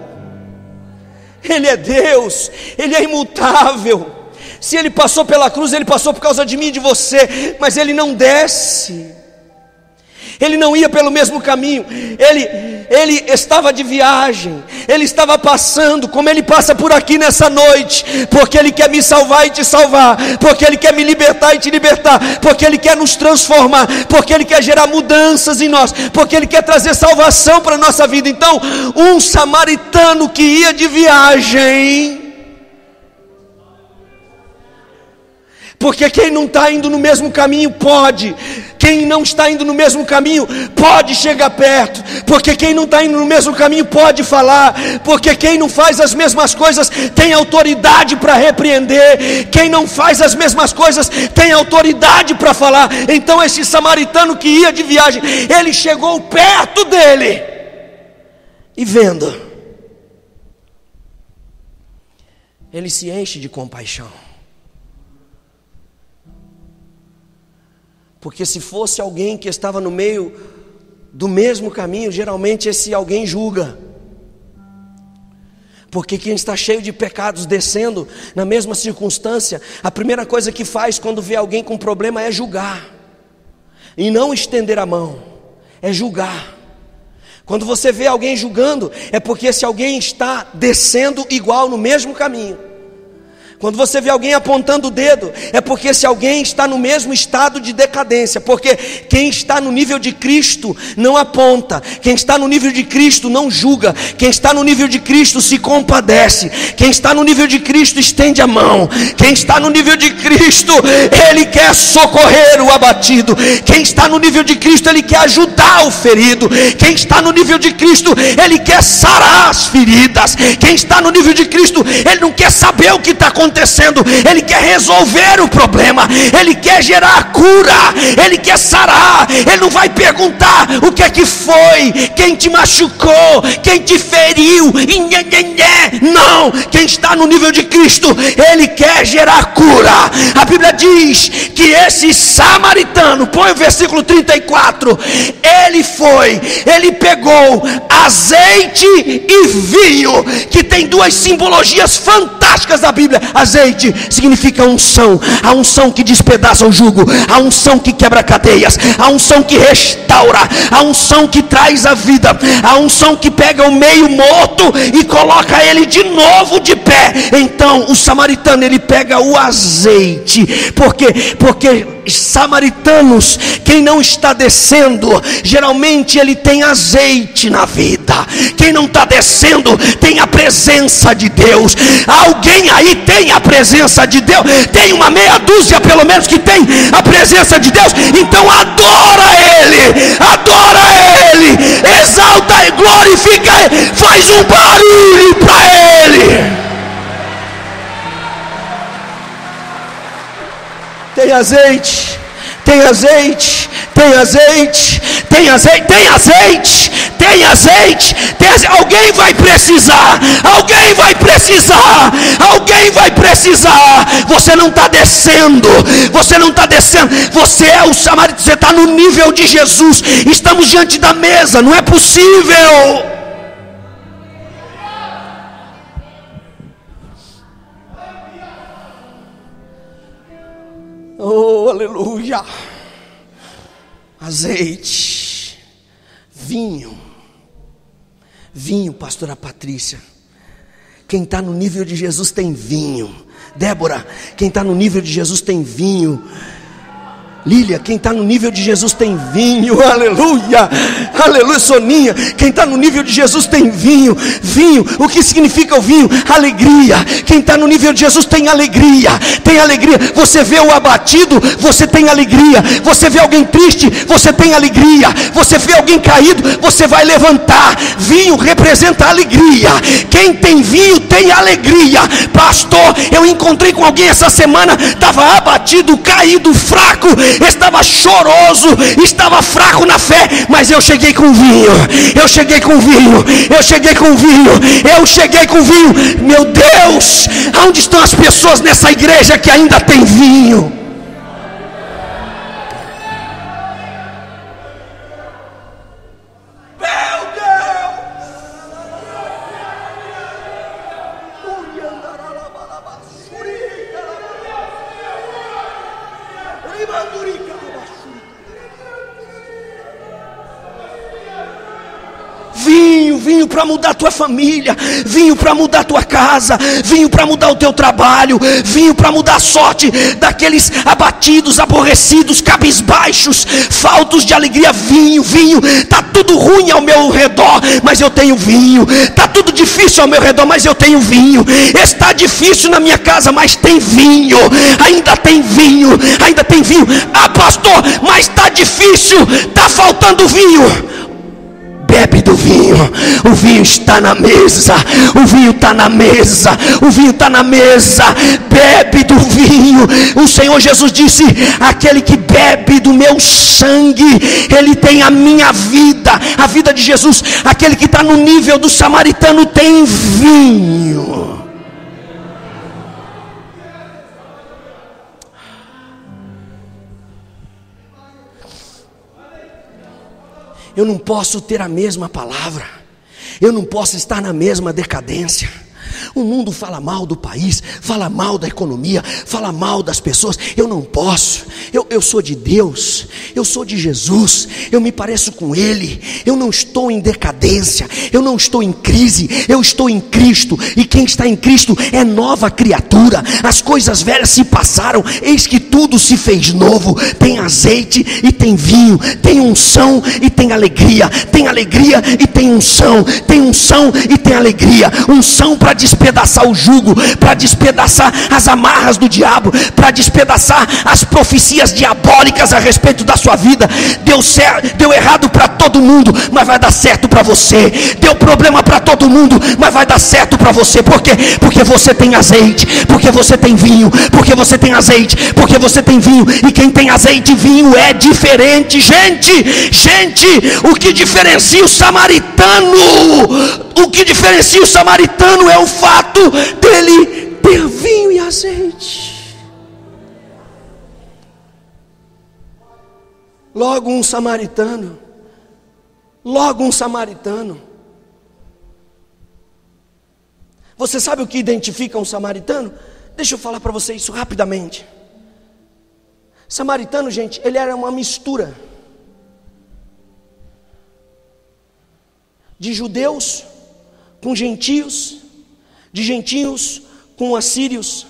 Ele é Deus, Ele é imutável. Se Ele passou pela cruz, Ele passou por causa de mim e de você, mas Ele não desce, Ele não ia pelo mesmo caminho, Ele estava de viagem, Ele estava passando, como Ele passa por aqui nessa noite, porque Ele quer me salvar e te salvar, porque Ele quer me libertar e te libertar, porque Ele quer nos transformar, porque Ele quer gerar mudanças em nós, porque Ele quer trazer salvação para a nossa vida. Então, um samaritano que ia de viagem, porque quem não está indo no mesmo caminho pode, quem não está indo no mesmo caminho pode chegar perto, porque quem não está indo no mesmo caminho pode falar, porque quem não faz as mesmas coisas tem autoridade para repreender, quem não faz as mesmas coisas tem autoridade para falar. Então esse samaritano que ia de viagem, ele chegou perto dele e vendo, ele se enche de compaixão. Porque se fosse alguém que estava no meio do mesmo caminho, geralmente esse alguém julga. Porque quem está cheio de pecados descendo na mesma circunstância, a primeira coisa que faz quando vê alguém com problema é julgar, e não estender a mão, é julgar. Quando você vê alguém julgando, é porque esse alguém está descendo igual no mesmo caminho. Quando você vê alguém apontando o dedo, é porque esse alguém está no mesmo estado de decadência. Porque quem está no nível de Cristo não aponta, quem está no nível de Cristo não julga, quem está no nível de Cristo se compadece, quem está no nível de Cristo estende a mão, quem está no nível de Cristo, ele quer socorrer o abatido, quem está no nível de Cristo, ele quer ajudar o ferido, quem está no nível de Cristo, ele quer sarar as feridas, quem está no nível de Cristo, ele não quer saber o que está acontecendo, ele quer resolver o problema, ele quer gerar a cura, ele quer sarar, ele não vai perguntar o que é que foi, quem te machucou, quem te feriu, não, quem está no nível de Cristo, ele quer gerar cura. A Bíblia diz que esse samaritano, põe o versículo 34, ele pegou azeite e vinho, que tem duas simbologias fantásticas da Bíblia. Azeite significa unção, a unção que despedaça o jugo, a unção que quebra cadeias, a unção que restaura, a unção que traz a vida, a unção que pega o meio morto e coloca ele de novo de pé. Então o samaritano, ele pega o azeite, porque samaritanos, quem não está descendo, geralmente ele tem azeite na vida. Quem não está descendo tem a presença de Deus. Alguém aí tem a presença de Deus? Tem uma meia dúzia pelo menos que tem a presença de Deus. Então adora Ele, exalta e glorifica Ele, faz um barulho para Ele. Tem azeite, tem azeite, tem azeite, tem azeite, tem azeite, tem azeite, tem azeite. Alguém vai precisar, alguém vai precisar, alguém vai precisar. Você não está descendo, você não está descendo, você é o samaritano, você está no nível de Jesus. Estamos diante da mesa, não é possível. Oh, aleluia. Azeite, vinho, pastora Patrícia. Quem está no nível de Jesus tem vinho. Débora, quem está no nível de Jesus tem vinho. Lília, quem está no nível de Jesus tem vinho. Aleluia, aleluia. Soninha, quem está no nível de Jesus tem vinho. Vinho, o que significa o vinho? Alegria. Quem está no nível de Jesus tem alegria. Tem alegria. Você vê o abatido, você tem alegria. Você vê alguém triste, você tem alegria. Você vê alguém caído, você vai levantar. Vinho representa alegria. Quem tem vinho tem alegria. Pastor, eu encontrei com alguém essa semana, estava abatido, caído, fraco, estava choroso, estava fraco na fé, mas eu cheguei com vinho, eu cheguei com vinho, eu cheguei com vinho, eu cheguei com vinho. Meu Deus, aonde estão as pessoas nessa igreja que ainda tem vinho? Vinho para mudar a tua família, vinho para mudar a tua casa, vinho para mudar o teu trabalho, vinho para mudar a sorte daqueles abatidos, aborrecidos, cabisbaixos, faltos de alegria. Vinho, está tudo ruim ao meu redor, mas eu tenho vinho. Está tudo difícil ao meu redor, mas eu tenho vinho. Está difícil na minha casa, mas tem vinho. Ainda tem vinho, ainda tem vinho. Ah, pastor, mas está difícil, está faltando vinho. Bebe do vinho, o vinho está na mesa, o vinho está na mesa, o vinho está na mesa. Bebe do vinho. O Senhor Jesus disse: aquele que bebe do meu sangue, ele tem a minha vida, a vida de Jesus. Aquele que está no nível do samaritano tem vinho. Eu não posso ter a mesma palavra, eu não posso estar na mesma decadência. O mundo fala mal do país, fala mal da economia, fala mal das pessoas. Eu não posso. Eu sou de Deus, eu sou de Jesus, eu me pareço com Ele. Eu não estou em decadência, eu não estou em crise, eu estou em Cristo. E quem está em Cristo é nova criatura. As coisas velhas se passaram, eis que tudo se fez novo. Tem azeite e tem vinho, tem unção e tem alegria e tem unção, tem unção e tem alegria. Unção para despedaçar o jugo, para despedaçar as amarras do diabo, para despedaçar as profecias diabólicas a respeito da sua vida. Deu errado para todo mundo, mas vai dar certo para você. Deu problema para todo mundo, mas vai dar certo para você. Por quê? Porque você tem azeite, porque você tem vinho, porque você tem azeite, porque você tem vinho. E quem tem azeite e vinho é diferente. Gente, o que diferencia o samaritano, é o fato dele ter vinho e azeite. Logo um samaritano. Você sabe o que identifica um samaritano? Deixa eu falar para você isso rapidamente. Samaritano, gente, ele era uma mistura de judeus com gentios, de gentios com assírios.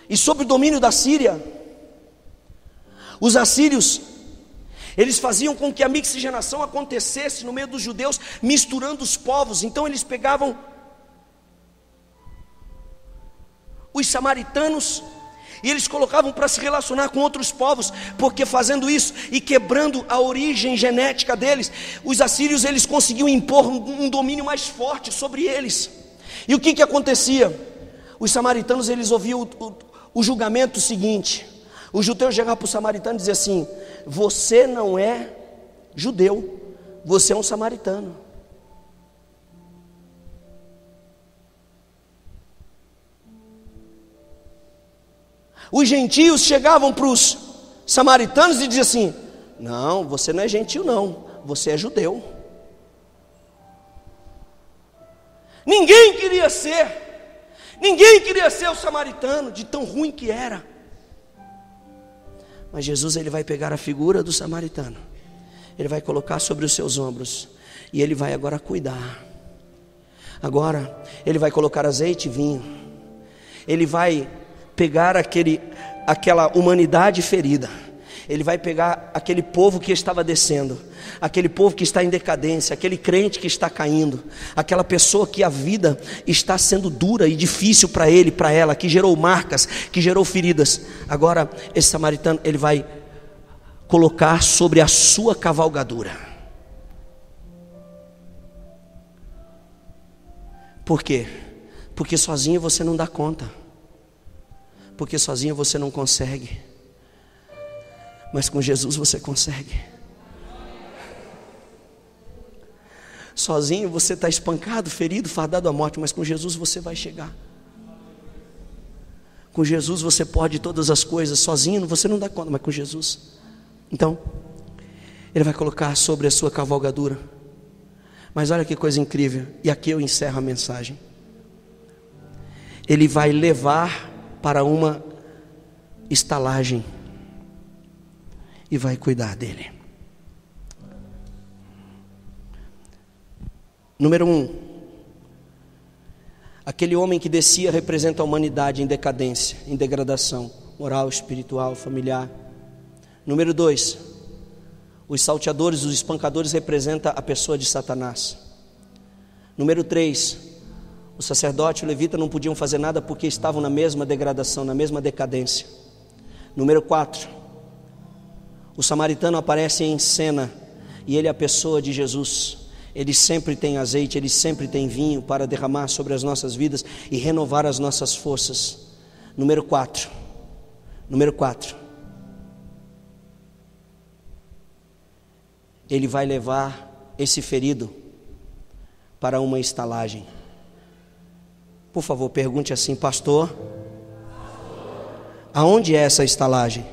E sob o domínio da Síria, os assírios, eles faziam com que a miscigenação acontecesse no meio dos judeus, misturando os povos. Então eles pegavam os samaritanos e eles colocavam para se relacionar com outros povos, porque fazendo isso e quebrando a origem genética deles, os assírios eles conseguiam impor um domínio mais forte sobre eles. E o que acontecia? Os samaritanos eles ouviam o julgamento seguinte. O judeu chegava para o samaritano e dizia assim: você não é judeu, você é um samaritano. Os gentios chegavam para os samaritanos e diziam assim: não, você não é gentio não, você é judeu. Ninguém queria ser o samaritano, de tão ruim que era. Mas Jesus ele vai pegar a figura do samaritano, ele vai colocar sobre os seus ombros, e ele vai agora cuidar. Agora ele vai colocar azeite e vinho, ele vai pegar aquela humanidade ferida, ele vai pegar aquele povo que estava descendo, aquele povo que está em decadência, aquele crente que está caindo, aquela pessoa que a vida está sendo dura e difícil para ele, para ela, que gerou marcas, que gerou feridas. Agora esse samaritano ele vai colocar sobre a sua cavalgadura. Por quê? Porque sozinho você não dá conta, porque sozinho você não consegue, mas com Jesus você consegue. Sozinho você está espancado, ferido, fadado à morte, mas com Jesus você vai chegar. Com Jesus você pode todas as coisas. Sozinho você não dá conta, mas com Jesus. Então ele vai colocar sobre a sua cavalgadura. Mas olha que coisa incrível, e aqui eu encerro a mensagem. Ele vai levar para uma estalagem e vai cuidar dele. Número 1, aquele homem que descia representa a humanidade em decadência, em degradação moral, espiritual, familiar. Número 2, os salteadores, os espancadores representam a pessoa de Satanás. Número 3, o sacerdote e o levita não podiam fazer nada porque estavam na mesma degradação, na mesma decadência. Número 4, o samaritano aparece em cena e ele é a pessoa de Jesus. Ele sempre tem azeite, ele sempre tem vinho para derramar sobre as nossas vidas e renovar as nossas forças. Número 4, ele vai levar esse ferido para uma estalagem. Por favor, pergunte assim: pastor, aonde é essa estalagem?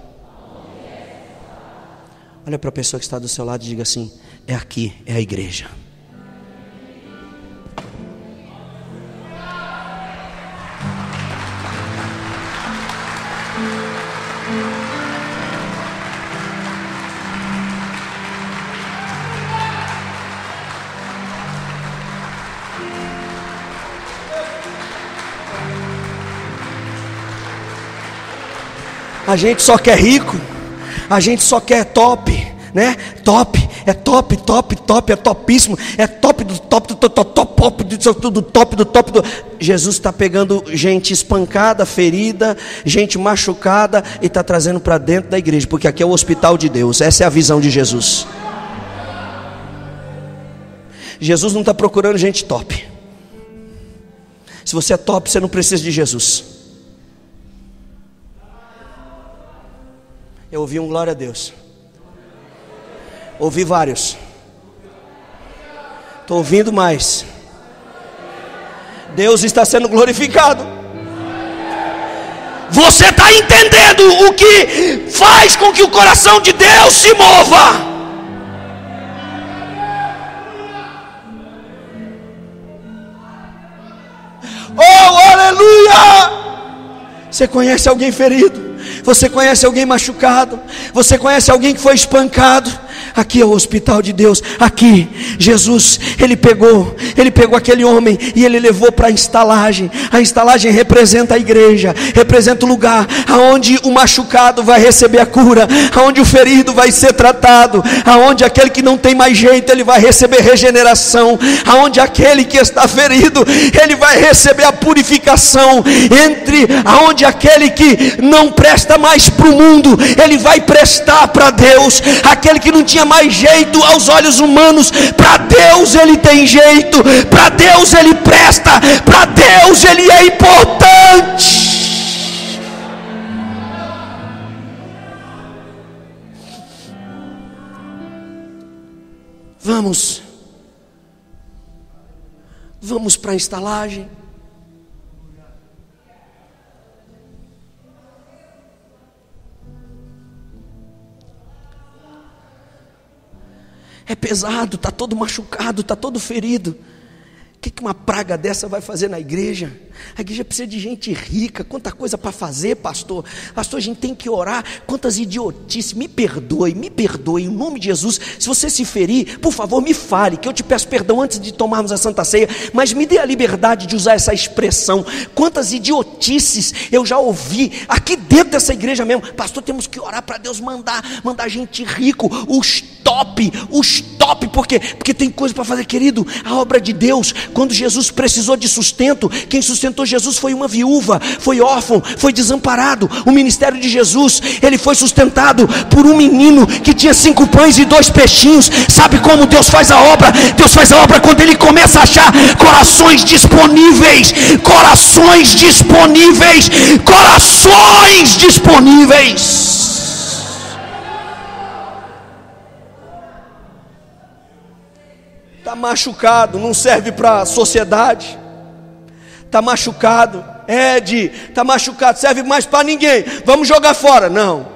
Olha para a pessoa que está do seu lado e diga assim: é aqui, é a igreja. A gente só quer rico, a gente só quer top, né? Top, é top, top, top, é topíssimo, é top do top do top, top do top do top do... Jesus está pegando gente espancada, ferida, gente machucada e está trazendo para dentro da igreja, porque aqui é o hospital de Deus. Essa é a visão de Jesus. Jesus não está procurando gente top. Se você é top, você não precisa de Jesus. Eu ouvi um glória a Deus. Ouvi vários. Estou ouvindo mais. Deus está sendo glorificado. Você está entendendo o que faz com que o coração de Deus se mova? Oh, aleluia! Você conhece alguém ferido? Você conhece alguém machucado? Você conhece alguém que foi espancado? Aqui é o hospital de Deus. Aqui Jesus, ele pegou aquele homem e ele levou para a estalagem. A estalagem representa a igreja, representa o lugar aonde o machucado vai receber a cura, aonde o ferido vai ser tratado, aonde aquele que não tem mais jeito, ele vai receber regeneração, aonde aquele que está ferido, ele vai receber a purificação, aonde aquele que não presta mais para o mundo, ele vai prestar para Deus. Aquele que não tinha mais jeito aos olhos humanos, para Deus ele tem jeito, para Deus ele presta, para Deus ele é importante. Vamos para a estalagem. É pesado, está todo machucado, está todo ferido. O que uma praga dessa vai fazer na igreja? A igreja precisa de gente rica. Quanta coisa para fazer, pastor. Pastor, a gente tem que orar. Quantas idiotices. Me perdoe, em nome de Jesus. Se você se ferir, por favor, me fale, que eu te peço perdão antes de tomarmos a Santa Ceia. Mas me dê a liberdade de usar essa expressão. Quantas idiotices eu já ouvi aqui dentro dessa igreja mesmo. Pastor, temos que orar para Deus mandar gente rico, os top, porque tem coisa para fazer, querido. A obra de Deus, quando Jesus precisou de sustento, quem sustentou Jesus foi uma viúva, foi órfão, foi desamparado. O ministério de Jesus, ele foi sustentado por um menino que tinha 5 pães e 2 peixinhos. Sabe como Deus faz a obra? Deus faz a obra quando ele começa a achar corações disponíveis. Está machucado, não serve para a sociedade. Está machucado, está machucado, serve mais para ninguém. Vamos jogar fora. Não,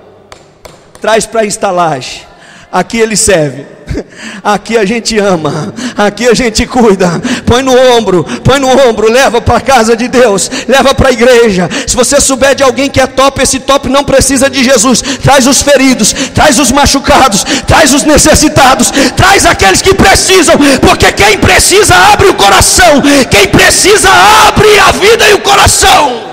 traz para a estalagem. Aqui ele serve, aqui a gente ama, aqui a gente cuida. Põe no ombro, leva para a casa de Deus, leva para a igreja. Se você souber de alguém que é top, esse top não precisa de Jesus. Traz os feridos, traz os machucados, traz os necessitados, traz aqueles que precisam, porque quem precisa abre o coração, quem precisa abre a vida e o coração.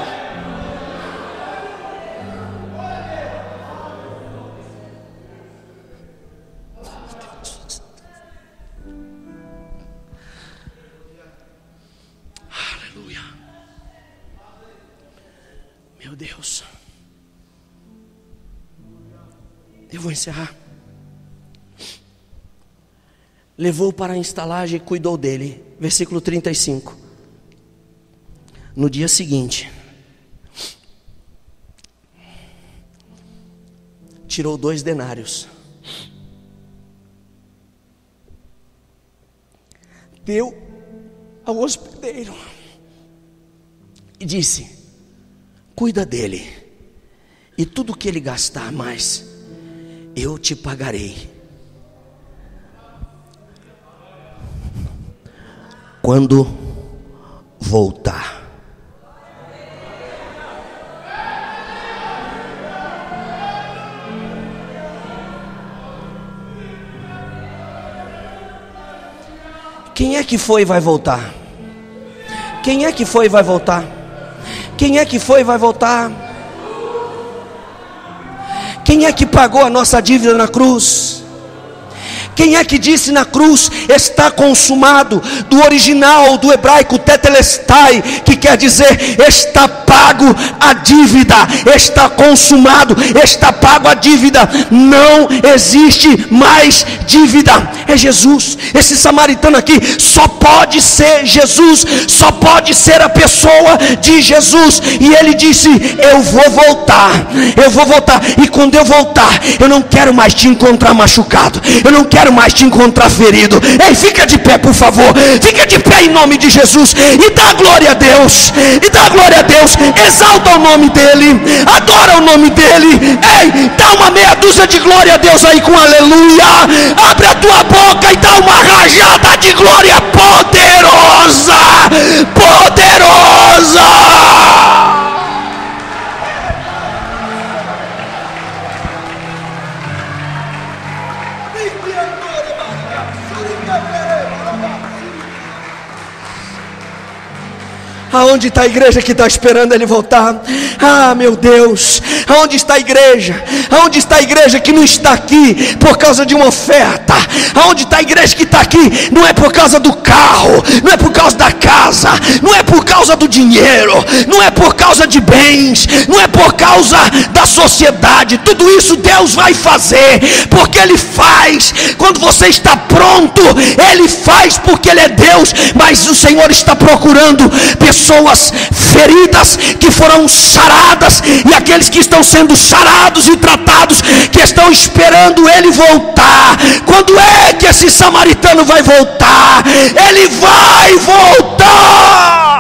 Meu Deus, eu vou encerrar. Levou para a estalagem e cuidou dele. Versículo 35. No dia seguinte, tirou 2 denários, deu ao hospedeiro e disse: cuida dele, e tudo que ele gastar mais, eu te pagarei. Quando voltar. Quem é que foi e vai voltar? Quem é que foi e vai voltar? Quem é que foi e vai voltar? Quem é que pagou a nossa dívida na cruz? Quem é que disse na cruz, está consumado? Do original, do hebraico tetelestai, que quer dizer, está pago a dívida, está consumado, está pago a dívida, não existe mais dívida. É Jesus. Esse samaritano aqui só pode ser Jesus, só pode ser a pessoa de Jesus. E ele disse: eu vou voltar, e quando eu voltar, eu não quero mais te encontrar machucado, eu não quero mais te encontrar ferido. Ei, fica de pé, por favor, fica de pé em nome de Jesus, e dá glória a Deus, exalta o nome dele, adora o nome dele. Ei, dá uma meia dúzia de glória a Deus aí com aleluia. Abre a tua boca e dá uma rajada de glória poderosa. Aonde está a igreja que está esperando ele voltar? Ah, meu Deus, aonde está a igreja? Aonde está a igreja que não está aqui por causa de uma oferta? Aonde está a igreja que está aqui? Não é por causa do carro, não é por causa da casa, não é por causa do dinheiro, não é por causa de bens, não é por causa da sociedade. Tudo isso Deus vai fazer, porque Ele faz. Quando você está pronto, Ele faz, porque Ele é Deus. Mas o Senhor está procurando pessoas feridas que foram saradas, e aqueles que estão sendo sarados e tratados, que estão esperando ele voltar. Quando é que esse samaritano vai voltar? Ele vai voltar.